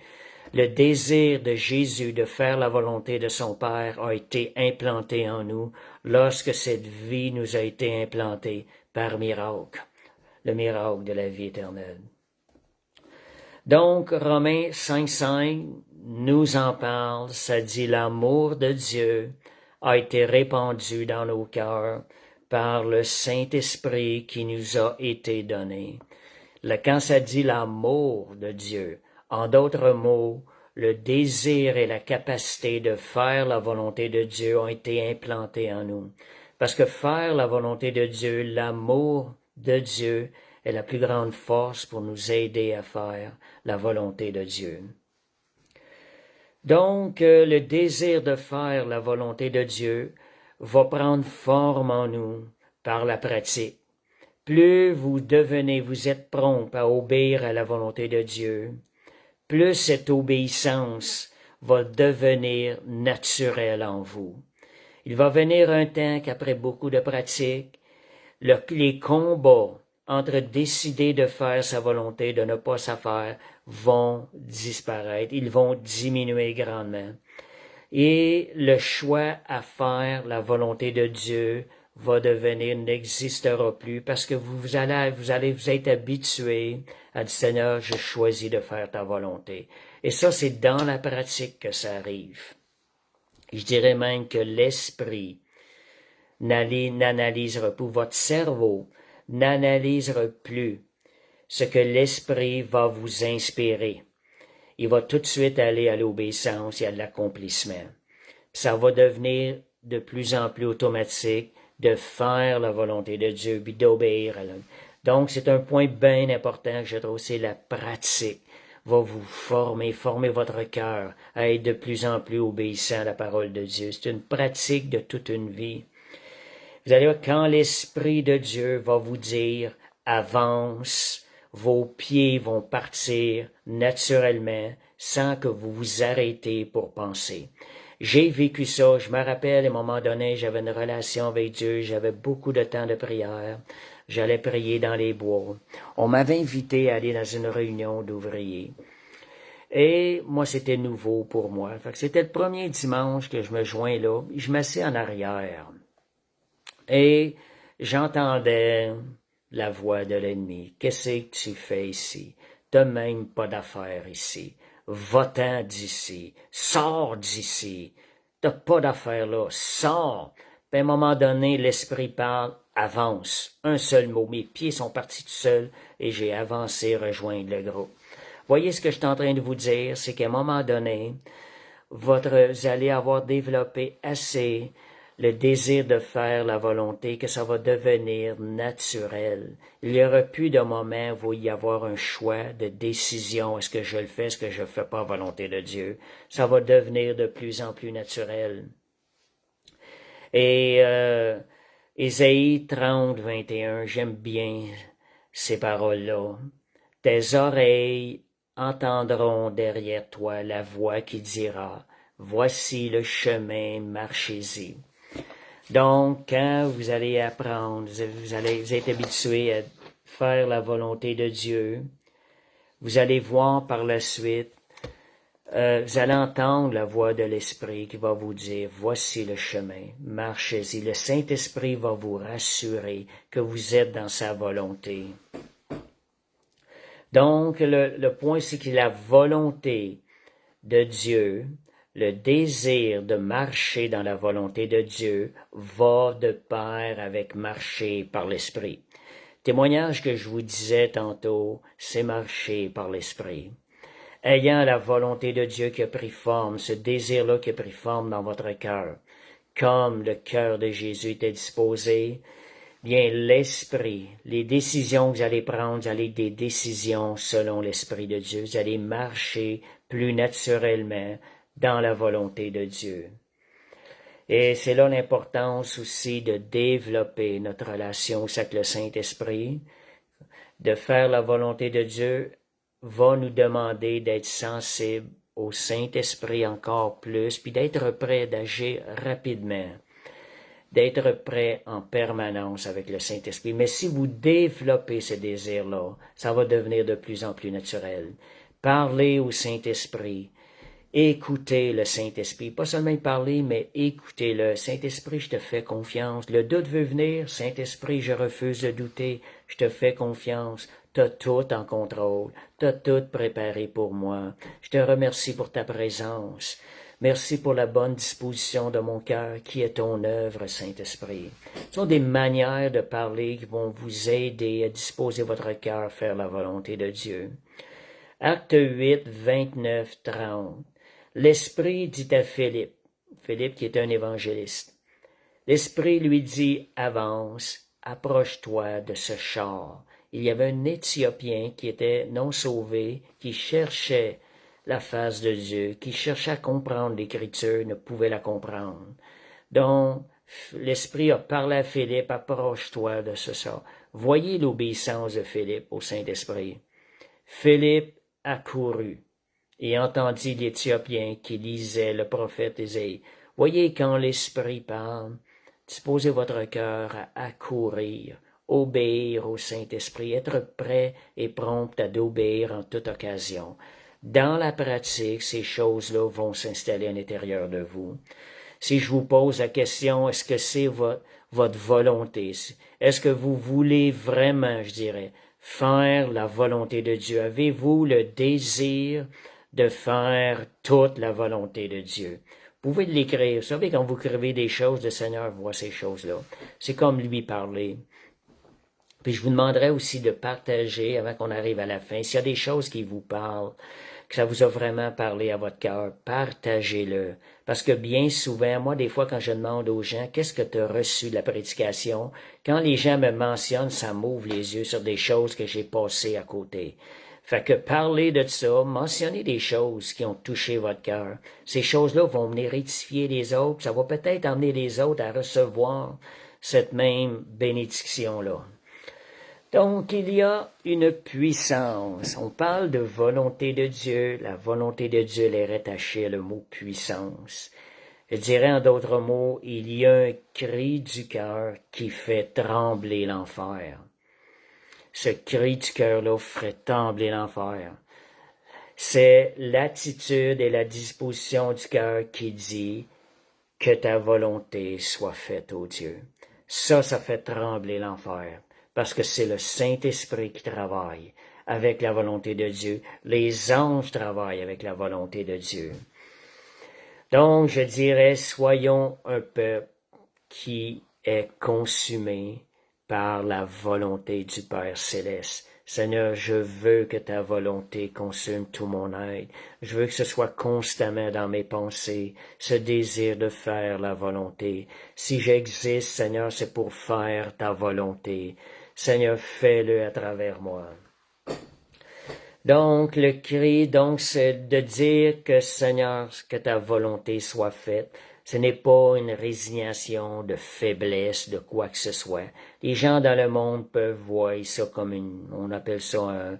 Le désir de Jésus de faire la volonté de son Père a été implanté en nous lorsque cette vie nous a été implantée par miracle, le miracle de la vie éternelle. Donc, Romains 5,5 nous en parle, ça dit l'amour de Dieu a été répandu dans nos cœurs par le Saint-Esprit qui nous a été donné. Quand ça dit l'amour de Dieu, en d'autres mots, le désir et la capacité de faire la volonté de Dieu ont été implantés en nous. Parce que faire la volonté de Dieu, l'amour de Dieu est la plus grande force pour nous aider à faire la volonté de Dieu. Donc, le désir de faire la volonté de Dieu va prendre forme en nous par la pratique. Plus vous êtes prompt à obéir à la volonté de Dieu, plus cette obéissance va devenir naturelle en vous. Il va venir un temps qu'après beaucoup de pratique, les combats entre décider de faire sa volonté, de ne pas sa faire, vont disparaître. Ils vont diminuer grandement. Et le choix à faire la volonté de Dieu va devenir, n'existera plus parce que vous allez vous être habitué à dire, Seigneur, je choisis de faire ta volonté. Et ça, c'est dans la pratique que ça arrive. Je dirais même que l'esprit n'analysera plus, votre cerveau n'analysera plus ce que l'esprit va vous inspirer. Il va tout de suite aller à l'obéissance et à l'accomplissement. Ça va devenir de plus en plus automatique de faire la volonté de Dieu puis d'obéir à l'homme. Donc, c'est un point bien important que je trouve, c'est la pratique va vous former votre cœur à être de plus en plus obéissant à la parole de Dieu. C'est une pratique de toute une vie. Vous allez voir, quand l'Esprit de Dieu va vous dire « avance », vos pieds vont partir naturellement sans que vous vous arrêtez pour penser. J'ai vécu ça, je me rappelle, à un moment donné, j'avais une relation avec Dieu, j'avais beaucoup de temps de prière, j'allais prier dans les bois. On m'avait invité à aller dans une réunion d'ouvriers. Et moi, c'était nouveau pour moi. Fait que c'était le premier dimanche que je me joins là. Je m'assieds en arrière. Et j'entendais la voix de l'ennemi. Qu'est-ce que tu fais ici? T'as même pas d'affaires ici. Va-t'en d'ici. Sors d'ici. T'as pas d'affaires là. Sors. Puis à un moment donné, l'esprit parle, avance. Un seul mot. Mes pieds sont partis tout seuls et j'ai avancé rejoindre le groupe. Voyez ce que je suis en train de vous dire, c'est qu'à un moment donné, vous allez avoir développé assez le désir de faire la volonté que ça va devenir naturel. Il n'y aura plus de moment où il y avoir un choix de décision. Est-ce que je le fais, est-ce que je ne fais pas la volonté de Dieu? Ça va devenir de plus en plus naturel. Et Ésaïe 30, 21, j'aime bien ces paroles-là. Tes oreilles entendront derrière toi la voix qui dira, voici le chemin, marchez-y. Donc, quand vous allez apprendre, vous êtes habitué à faire la volonté de Dieu, vous allez voir par la suite, vous allez entendre la voix de l'Esprit qui va vous dire, voici le chemin, marchez-y. Le Saint-Esprit va vous rassurer que vous êtes dans sa volonté. Donc, le point, c'est que la volonté de Dieu, le désir de marcher dans la volonté de Dieu va de pair avec marcher par l'Esprit. Témoignage que je vous disais tantôt, c'est marcher par l'Esprit. Ayant la volonté de Dieu qui a pris forme, ce désir-là qui a pris forme dans votre cœur, comme le cœur de Jésus était disposé, bien l'Esprit, les décisions que vous allez prendre, vous allez des décisions selon l'Esprit de Dieu. Vous allez marcher plus naturellement dans la volonté de Dieu. Et c'est là l'importance aussi de développer notre relation avec le Saint-Esprit. De faire la volonté de Dieu va nous demander d'être sensibles au Saint-Esprit encore plus, puis d'être prêt d'agir rapidement. D'être prêt en permanence avec le Saint-Esprit. Mais si vous développez ce désir-là, ça va devenir de plus en plus naturel. Parlez au Saint-Esprit. Écoutez le Saint-Esprit. Pas seulement parler, mais écoutez-le. Saint-Esprit, je te fais confiance. Le doute veut venir. Saint-Esprit, je refuse de douter. Je te fais confiance. T'as tout en contrôle. T'as tout préparé pour moi. Je te remercie pour ta présence. Merci pour la bonne disposition de mon cœur qui est ton œuvre, Saint-Esprit. Ce sont des manières de parler qui vont vous aider à disposer votre cœur à faire la volonté de Dieu. Acte 8, 29, 30. L'Esprit dit à Philippe, Philippe qui est un évangéliste, l'Esprit lui dit, avance, approche-toi de ce char. Il y avait un Éthiopien qui était non sauvé, qui cherchait la face de Dieu, qui cherchait à comprendre l'Écriture, ne pouvait la comprendre. Donc, l'Esprit a parlé à Philippe, approche-toi de ce char. Voyez l'obéissance de Philippe au Saint-Esprit. Philippe accourut et entendit l'Éthiopien qui lisait le prophète Ésaïe. Voyez quand l'Esprit parle, disposez votre cœur à accourir, obéir au Saint-Esprit, être prêt et prompt à d'obéir en toute occasion. Dans la pratique, ces choses-là vont s'installer à l'intérieur de vous. Si je vous pose la question, est-ce que c'est votre volonté? Est-ce que vous voulez vraiment, je dirais, faire la volonté de Dieu? Avez-vous le désir de faire toute la volonté de Dieu? Vous pouvez l'écrire. Vous savez, quand vous écrivez des choses, le Seigneur voit ces choses-là. C'est comme lui parler. Puis je vous demanderai aussi de partager, avant qu'on arrive à la fin, s'il y a des choses qui vous parlent, que ça vous a vraiment parlé à votre cœur, partagez-le. Parce que bien souvent, moi, des fois, quand je demande aux gens, qu'est-ce que tu as reçu de la prédication, quand les gens me mentionnent, ça m'ouvre les yeux sur des choses que j'ai passées à côté. Fait que parlez de ça, mentionnez des choses qui ont touché votre cœur. Ces choses-là vont venir édifier les autres, ça va peut-être amener les autres à recevoir cette même bénédiction-là. Donc, il y a une puissance. On parle de volonté de Dieu. La volonté de Dieu elle est rattachée à le mot puissance. Je dirais en d'autres mots, il y a un cri du cœur qui fait trembler l'enfer. Ce cri du cœur-là ferait trembler l'enfer. C'est l'attitude et la disposition du cœur qui dit que ta volonté soit faite, ô Dieu. Ça fait trembler l'enfer, parce que c'est le Saint-Esprit qui travaille avec la volonté de Dieu. Les anges travaillent avec la volonté de Dieu. Donc, je dirais, soyons un peuple qui est consumé par la volonté du Père Céleste. Seigneur, je veux que ta volonté consume tout mon être. Je veux que ce soit constamment dans mes pensées, ce désir de faire la volonté. Si j'existe, Seigneur, c'est pour faire ta volonté. Seigneur, fais-le à travers moi. Donc, le cri, donc, c'est de dire que, Seigneur, que ta volonté soit faite. Ce n'est pas une résignation de faiblesse, de quoi que ce soit. Les gens dans le monde peuvent voir ça comme on appelle ça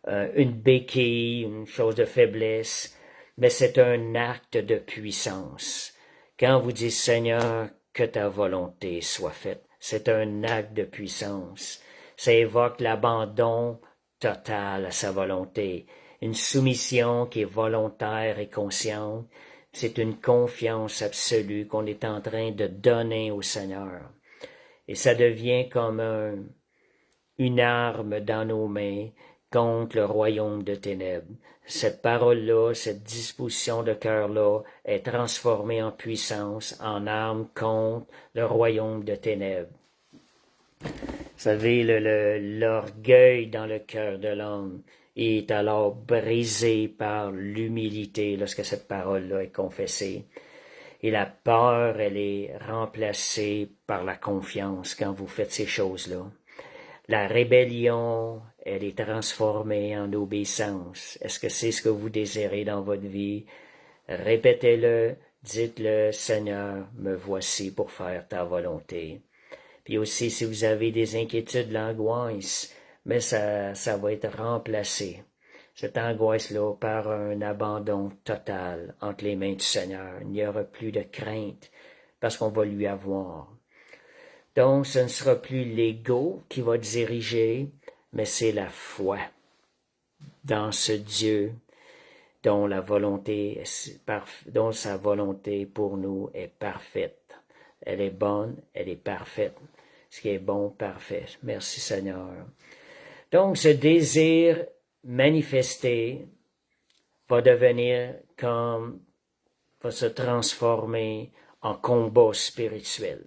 une béquille, une chose de faiblesse, mais c'est un acte de puissance. Quand vous dites, Seigneur, que ta volonté soit faite, c'est un acte de puissance. Ça évoque l'abandon total à sa volonté, une soumission qui est volontaire et consciente. C'est une confiance absolue qu'on est en train de donner au Seigneur. Et ça devient comme une arme dans nos mains contre le royaume de ténèbres. Cette parole-là, cette disposition de cœur-là est transformée en puissance, en arme contre le royaume de ténèbres. Vous savez, l'orgueil dans le cœur de l'homme est alors brisé par l'humilité lorsque cette parole-là est confessée. Et la peur, elle est remplacée par la confiance quand vous faites ces choses-là. La rébellion, elle est transformée en obéissance. Est-ce que c'est ce que vous désirez dans votre vie? Répétez-le, dites-le, Seigneur, me voici pour faire ta volonté. Puis aussi, si vous avez des inquiétudes, l'angoisse, mais ça va être remplacé, cette angoisse-là, par un abandon total entre les mains du Seigneur. Il n'y aura plus de crainte parce qu'on va lui avoir. Donc, ce ne sera plus l'ego qui va diriger, mais c'est la foi dans ce Dieu dont dont sa volonté pour nous est parfaite. Elle est bonne, elle est parfaite. Ce qui est bon, parfait. Merci Seigneur. Donc, ce désir manifesté va se transformer en combat spirituel.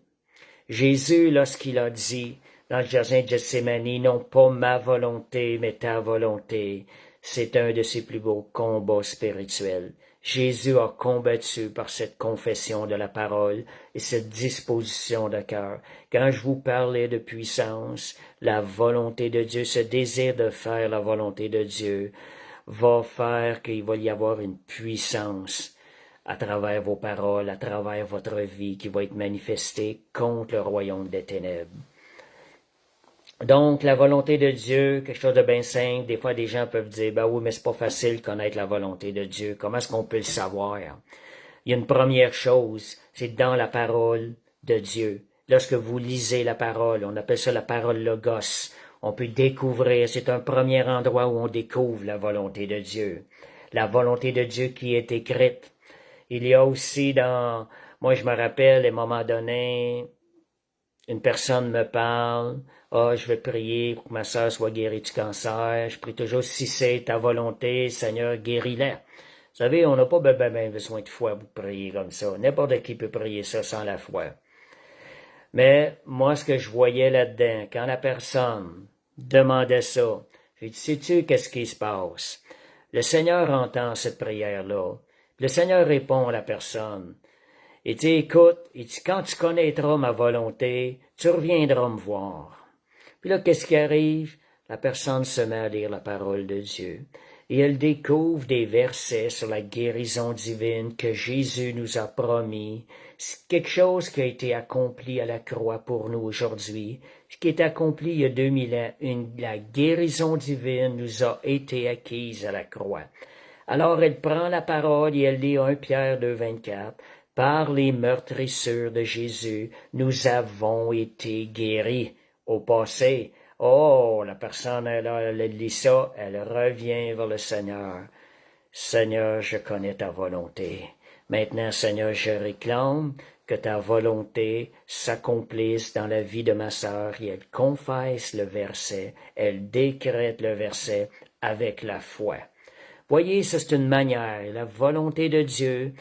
Jésus, lorsqu'il a dit dans le jardin de Gethsémani, non pas ma volonté, mais ta volonté, c'est un de ses plus beaux combats spirituels. Jésus a combattu par cette confession de la parole et cette disposition de cœur. Quand je vous parlais de puissance, la volonté de Dieu, ce désir de faire la volonté de Dieu, va faire qu'il va y avoir une puissance à travers vos paroles, à travers votre vie qui va être manifestée contre le royaume des ténèbres. Donc, la volonté de Dieu, quelque chose de bien simple, des fois des gens peuvent dire, ben oui, mais c'est pas facile de connaître la volonté de Dieu. Comment est-ce qu'on peut le savoir? Il y a une première chose, c'est dans la parole de Dieu. Lorsque vous lisez la parole, on appelle ça la parole logos, on peut découvrir, c'est un premier endroit où on découvre la volonté de Dieu. La volonté de Dieu qui est écrite. Il y a aussi moi je me rappelle, à un moment donné, une personne me parle, je vais prier pour que ma sœur soit guérie du cancer, je prie toujours, si c'est ta volonté, Seigneur, guéris-la. Vous savez, on n'a pas besoin de foi pour prier comme ça. N'importe qui peut prier ça sans la foi. Mais moi, ce que je voyais là-dedans, quand la personne demandait ça, j'ai dit, sais-tu qu'est-ce qui se passe? Le Seigneur entend cette prière-là. Le Seigneur répond à la personne. Il dit, écoute, quand tu connaîtras ma volonté, tu reviendras me voir. Puis là, qu'est-ce qui arrive? La personne se met à lire la parole de Dieu. Et elle découvre des versets sur la guérison divine que Jésus nous a promis. C'est quelque chose qui a été accompli à la croix pour nous aujourd'hui. Ce qui est accompli il y a 2000 ans, la guérison divine nous a été acquise à la croix. Alors elle prend la parole et elle lit 1 Pierre 2, 24. Par les meurtrissures de Jésus, nous avons été guéris. Au passé, la personne, elle lit ça, elle revient vers le Seigneur. Seigneur, je connais ta volonté. Maintenant, Seigneur, je réclame que ta volonté s'accomplisse dans la vie de ma sœur et elle confesse le verset, elle décrète le verset avec la foi. Voyez, ça c'est une manière. La volonté de Dieu,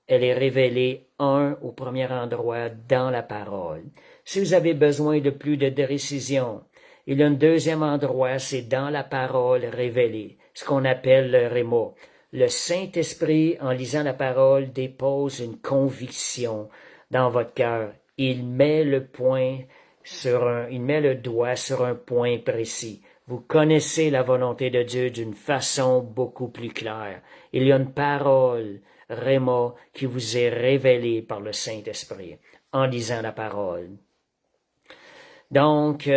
elle est révélée, au premier endroit, dans la parole. Si vous avez besoin de plus de précision, il y a un deuxième endroit, c'est dans la parole révélée, ce qu'on appelle le réma. Le Saint-Esprit, en lisant la parole, dépose une conviction dans votre cœur. Il met le doigt sur un point précis. Vous connaissez la volonté de Dieu d'une façon beaucoup plus claire. Il y a une parole, réma, qui vous est révélée par le Saint-Esprit en lisant la parole. Donc,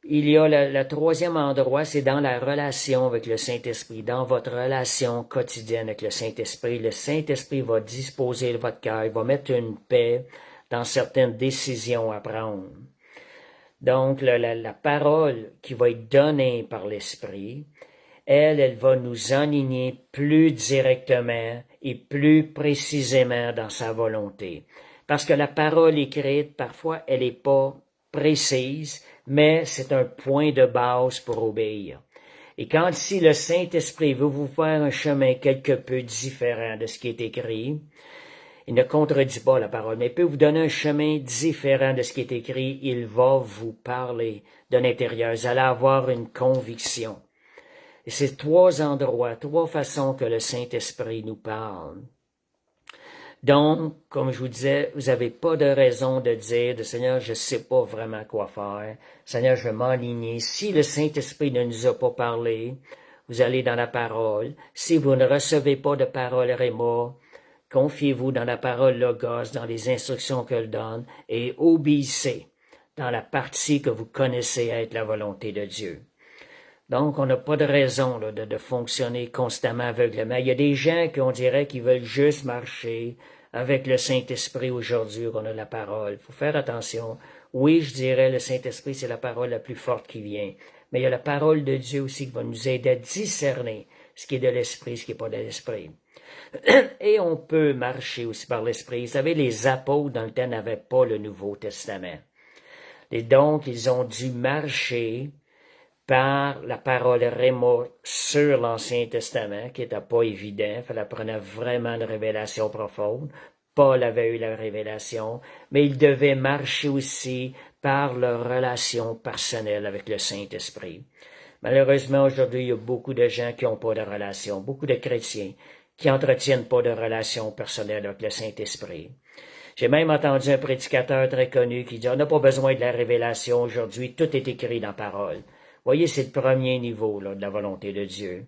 il y a le troisième endroit, c'est dans la relation avec le Saint-Esprit, dans votre relation quotidienne avec le Saint-Esprit. Le Saint-Esprit va disposer votre cœur, il va mettre une paix dans certaines décisions à prendre. Donc, la parole qui va être donnée par l'Esprit, elle va nous aligner plus directement et plus précisément dans sa volonté. Parce que la parole écrite, parfois, elle n'est pas précise, mais c'est un point de base pour obéir. Et quand si le Saint-Esprit veut vous faire un chemin quelque peu différent de ce qui est écrit, il ne contredit pas la parole, mais il peut vous donner un chemin différent de ce qui est écrit. Il va vous parler de l'intérieur. Vous allez avoir une conviction. Et c'est trois endroits, trois façons que le Saint-Esprit nous parle. Donc, comme je vous disais, vous n'avez pas de raison de dire, Seigneur, je ne sais pas vraiment quoi faire. Seigneur, je vais m'aligner. Si le Saint-Esprit ne nous a pas parlé, vous allez dans la parole. Si vous ne recevez pas de parole réma, confiez-vous dans la parole Logos, dans les instructions qu'elle donne, et obéissez dans la partie que vous connaissez être la volonté de Dieu. Donc, on n'a pas de raison là, de fonctionner constamment aveuglément. Il y a des gens qui, on dirait, qui veulent juste marcher avec le Saint-Esprit aujourd'hui, qu'on a la parole. Il faut faire attention. Oui, je dirais, le Saint-Esprit, c'est la parole la plus forte qui vient. Mais il y a la parole de Dieu aussi qui va nous aider à discerner ce qui est de l'Esprit, ce qui n'est pas de l'Esprit. Et on peut marcher aussi par l'Esprit. Vous savez, les apôtres, dans le temps, n'avaient pas le Nouveau Testament. Et donc, ils ont dû marcher par la parole réma sur l'Ancien Testament, qui n'était pas évident. Il fallait prendre vraiment une révélation profonde. Paul avait eu la révélation, mais il devait marcher aussi par leur relation personnelle avec le Saint-Esprit. Malheureusement, aujourd'hui, il y a beaucoup de gens qui n'ont pas de relation, beaucoup de chrétiens qui n'entretiennent pas de relation personnelle avec le Saint-Esprit. J'ai même entendu un prédicateur très connu qui dit « On n'a pas besoin de la révélation aujourd'hui, tout est écrit dans la parole. » Voyez, c'est le premier niveau là, de la volonté de Dieu.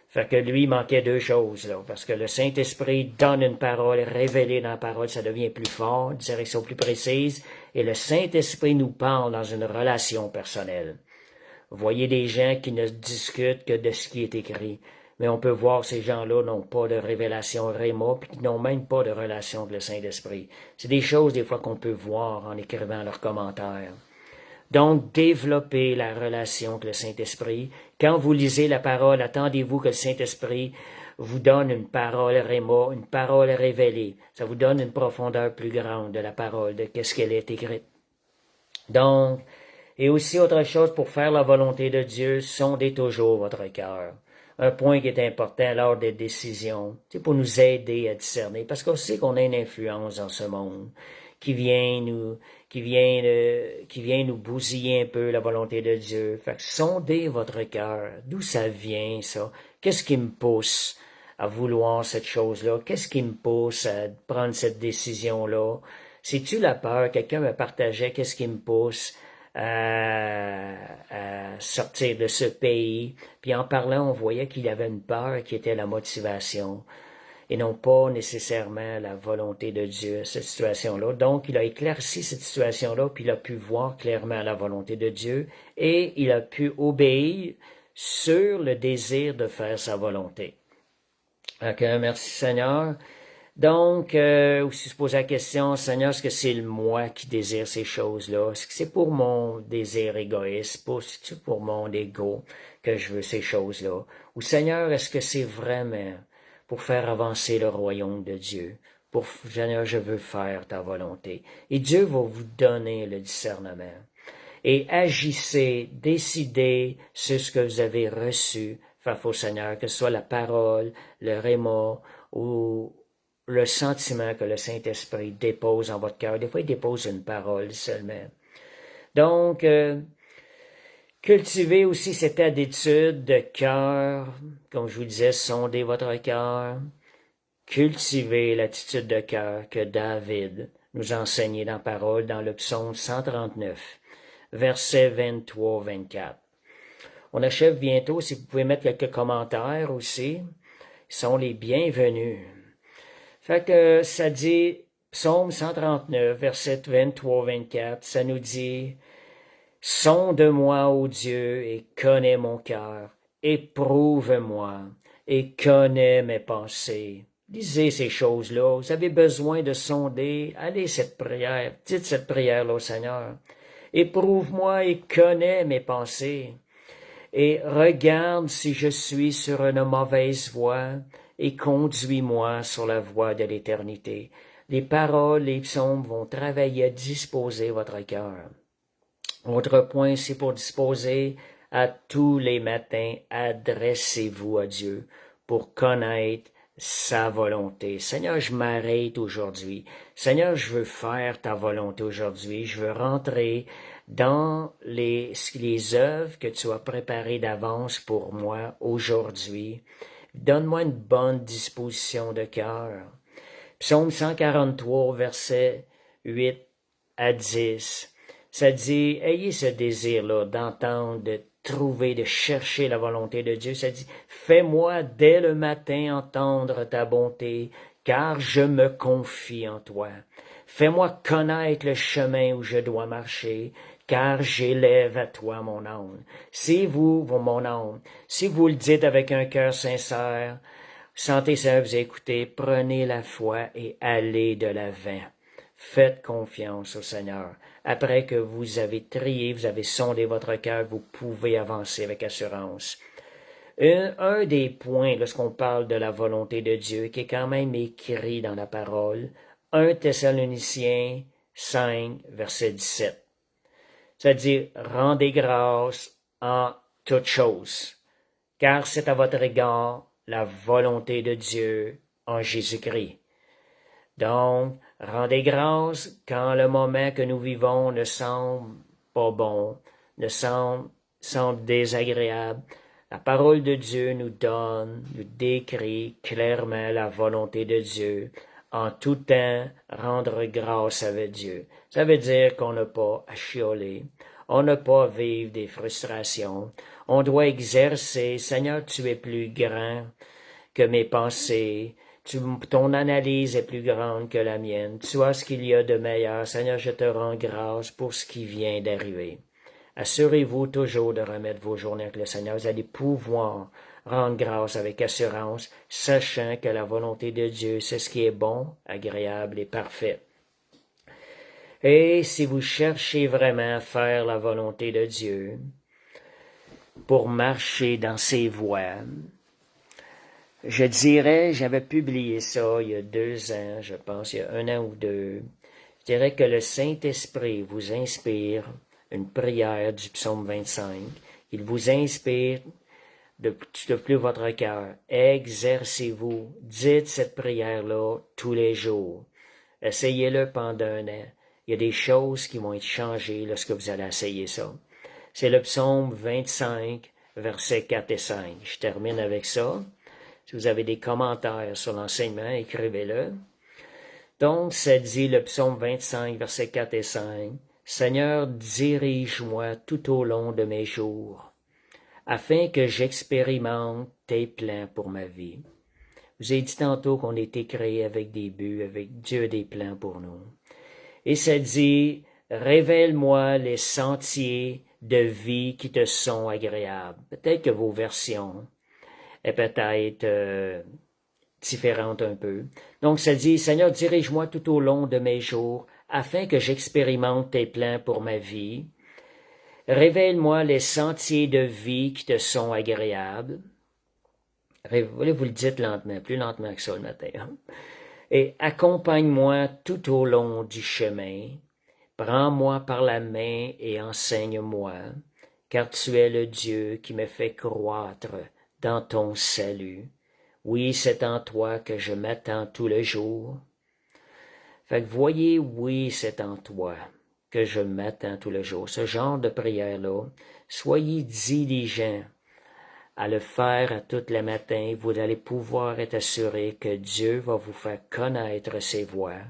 Fait que lui, il manquait deux choses, là, parce que le Saint-Esprit donne une parole révélée dans la parole, ça devient plus fort, une direction plus précise, et le Saint-Esprit nous parle dans une relation personnelle. Vous voyez des gens qui ne discutent que de ce qui est écrit, mais on peut voir ces gens-là n'ont pas de révélation réma, puis qui n'ont même pas de relation avec le Saint-Esprit. C'est des choses, des fois, qu'on peut voir en écrivant leurs commentaires. Donc, développez la relation avec le Saint-Esprit. Quand vous lisez la parole, attendez-vous que le Saint-Esprit vous donne une parole réma, une parole révélée. Ça vous donne une profondeur plus grande de la parole, de qu'est-ce qu'elle est écrite. Donc, et aussi autre chose, pour faire la volonté de Dieu, sondez toujours votre cœur. Un point qui est important lors des décisions, c'est pour nous aider à discerner, parce qu'on sait qu'on a une influence dans ce monde qui vient nous bousiller un peu la volonté de Dieu. Fait que sondez votre cœur. D'où ça vient, ça? Qu'est-ce qui me pousse à vouloir cette chose-là? Qu'est-ce qui me pousse à prendre cette décision-là? C'est-tu la peur? Quelqu'un me partageait qu'est-ce qui me pousse à sortir de ce pays. Puis en parlant, on voyait qu'il y avait une peur qui était la motivation et non pas nécessairement la volonté de Dieu, cette situation-là. Donc, il a éclairci cette situation-là, puis il a pu voir clairement la volonté de Dieu, et il a pu obéir sur le désir de faire sa volonté. Ok, merci Seigneur. Donc, aussi se poser la question, Seigneur, est-ce que c'est le moi qui désire ces choses-là? Est-ce que c'est pour mon désir égoïste? C'est pour mon ego que je veux ces choses-là? Ou Seigneur, est-ce que c'est vraiment pour faire avancer le royaume de Dieu? Seigneur, je veux faire ta volonté. Et Dieu va vous donner le discernement. Et agissez, décidez sur ce que vous avez reçu face au Seigneur, que ce soit la parole, le réma ou le sentiment que le Saint-Esprit dépose en votre cœur. Des fois, il dépose une parole seulement. Donc, cultivez aussi cette attitude de cœur, comme je vous disais, sondez votre cœur. Cultivez l'attitude de cœur que David nous a enseignée dans la parole dans le psaume 139, versets 23-24. On achève bientôt, si vous pouvez mettre quelques commentaires aussi, ils sont les bienvenus. Fait que ça dit, psaume 139, verset 23-24, ça nous dit, « Sonde-moi, ô Dieu, et connais mon cœur, éprouve-moi, et connais mes pensées. » Lisez ces choses-là, vous avez besoin de sonder, allez cette prière, dites cette prière-là au Seigneur. « Éprouve-moi et connais mes pensées. » Et regarde si je suis sur une mauvaise voie, et conduis-moi sur la voie de l'éternité. Les paroles, les psaumes vont travailler à disposer votre cœur. Autre point, c'est pour disposer à tous les matins, adressez-vous à Dieu pour connaître sa volonté. Seigneur, je m'arrête aujourd'hui. Seigneur, je veux faire ta volonté aujourd'hui. Je veux rentrer dans les œuvres que tu as préparées d'avance pour moi aujourd'hui. Donne-moi une bonne disposition de cœur. Psaume 143, versets 8-10. Ça dit, ayez ce désir-là d'entendre, de trouver, de chercher la volonté de Dieu. Ça dit, fais-moi dès le matin entendre ta bonté, car je me confie en toi. Fais-moi connaître le chemin où je dois marcher, car j'élève à toi mon âme. Si vous, mon âme, si vous le dites avec un cœur sincère, sentez ça, vous écoutez, prenez la foi et allez de l'avant. Faites confiance au Seigneur. Après que vous avez trié, vous avez sondé votre cœur, vous pouvez avancer avec assurance. Un des points, lorsqu'on parle de la volonté de Dieu, qui est quand même écrit dans la parole, 1 Thessaloniciens 5, verset 17. C'est-à-dire, rendez grâce en toutes choses, car c'est à votre égard la volonté de Dieu en Jésus-Christ. Donc, rendez grâce quand le moment que nous vivons ne semble pas bon, ne semble désagréable. La parole de Dieu nous donne, nous décrit clairement la volonté de Dieu. En tout temps, rendre grâce avec Dieu. Ça veut dire qu'on n'a pas à chialer, on n'a pas à vivre des frustrations. On doit exercer, Seigneur, tu es plus grand que mes pensées. Ton analyse est plus grande que la mienne. Tu as ce qu'il y a de meilleur. Seigneur, je te rends grâce pour ce qui vient d'arriver. Assurez-vous toujours de remettre vos journées avec le Seigneur. Vous allez pouvoir rendre grâce avec assurance, sachant que la volonté de Dieu, c'est ce qui est bon, agréable et parfait. Et si vous cherchez vraiment à faire la volonté de Dieu, pour marcher dans ses voies, je dirais, j'avais publié ça il y a 2 ans, je pense, il y a 1 an ou 2. Je dirais que le Saint-Esprit vous inspire une prière du psaume 25. Il vous inspire de plus votre cœur. Exercez-vous. Dites cette prière-là tous les jours. Essayez-le pendant 1 an. Il y a des choses qui vont être changées lorsque vous allez essayer ça. C'est le psaume 25, versets 4 et 5. Je termine avec ça. Si vous avez des commentaires sur l'enseignement, écrivez-le. Donc, ça dit le psaume 25, versets 4 et 5. Seigneur, dirige-moi tout au long de mes jours, afin que j'expérimente tes plans pour ma vie. Je vous ai dit tantôt qu'on était créé avec des buts, avec Dieu des plans pour nous. Et ça dit, révèle-moi les sentiers de vie qui te sont agréables. Peut-être que vos versions est peut-être différente un peu. Donc ça dit, Seigneur, dirige-moi tout au long de mes jours, afin que j'expérimente tes plans pour ma vie. Révèle-moi les sentiers de vie qui te sont agréables. Vous le dites lentement, plus lentement que ça le matin. Hein? Et accompagne-moi tout au long du chemin. Prends-moi par la main et enseigne-moi, car tu es le Dieu qui me fait croître dans ton salut. Oui, c'est en toi que je m'attends tout le jour. Fait que voyez, oui, c'est en toi que je m'attends tout le jour. Ce genre de prière-là, soyez diligents à le faire à tous les matins. Vous allez pouvoir être assuré que Dieu va vous faire connaître ses voies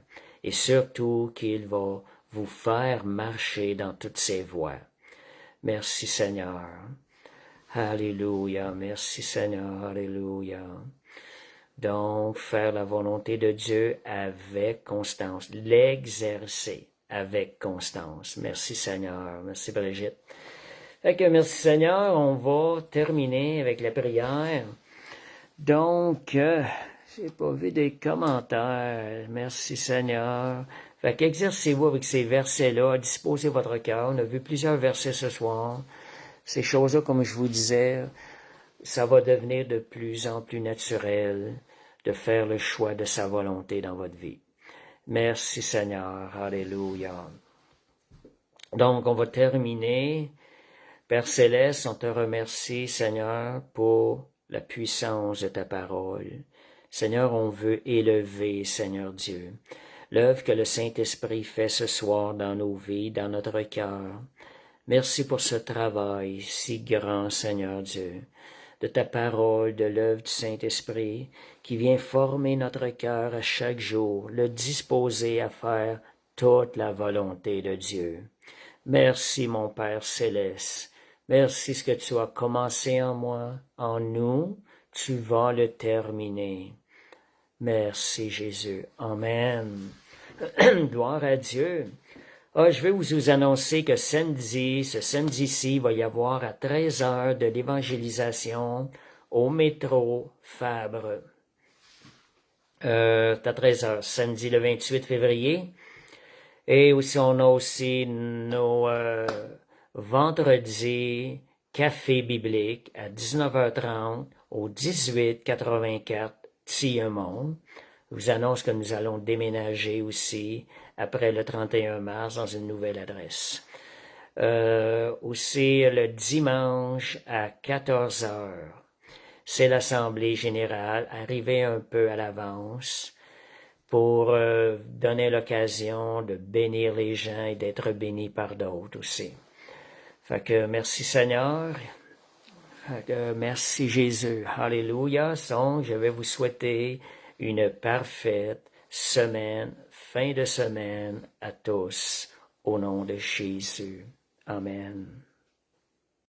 et surtout qu'il va vous faire marcher dans toutes ses voies. Merci Seigneur. Alléluia. Merci Seigneur. Alléluia. Donc, faire la volonté de Dieu avec constance. L'exercer avec constance. Merci Seigneur. Merci Brigitte. Fait que merci Seigneur. On va terminer avec la prière. Donc, j'ai pas vu des commentaires. Merci Seigneur. Fait qu'exercez-vous avec ces versets-là. Disposez votre cœur. On a vu plusieurs versets ce soir. Ces choses-là, comme je vous disais, ça va devenir de plus en plus naturel de faire le choix de sa volonté dans votre vie. Merci Seigneur. Alléluia. Donc, on va terminer. Père Céleste, on te remercie, Seigneur, pour la puissance de ta parole. Seigneur, on veut élever, Seigneur Dieu, l'œuvre que le Saint-Esprit fait ce soir dans nos vies, dans notre cœur. Merci pour ce travail si grand, Seigneur Dieu, de ta parole, de l'œuvre du Saint-Esprit, qui vient former notre cœur à chaque jour, le disposer à faire toute la volonté de Dieu. Merci, mon Père Céleste. Merci ce que tu as commencé en moi, en nous, tu vas le terminer. Merci, Jésus. Amen. Gloire à Dieu. Je vais vous annoncer que ce samedi-ci, il va y avoir à 13h de l'évangélisation au métro Fabre. C'est à 13h, samedi le 28 février. Et aussi, on a aussi nos vendredis café biblique à 19h30 au 1884 Tillemont. Je vous annonce que nous allons déménager aussi après le 31 mars dans une nouvelle adresse. Aussi le dimanche à 14h, c'est l'Assemblée générale, arrivez un peu à l'avance pour donner l'occasion de bénir les gens et d'être bénis par d'autres aussi. Fait que merci Seigneur. Fait que merci Jésus. Alléluia. Donc, je vais vous souhaiter une parfaite semaine, fin de semaine à tous, au nom de Jésus. Amen.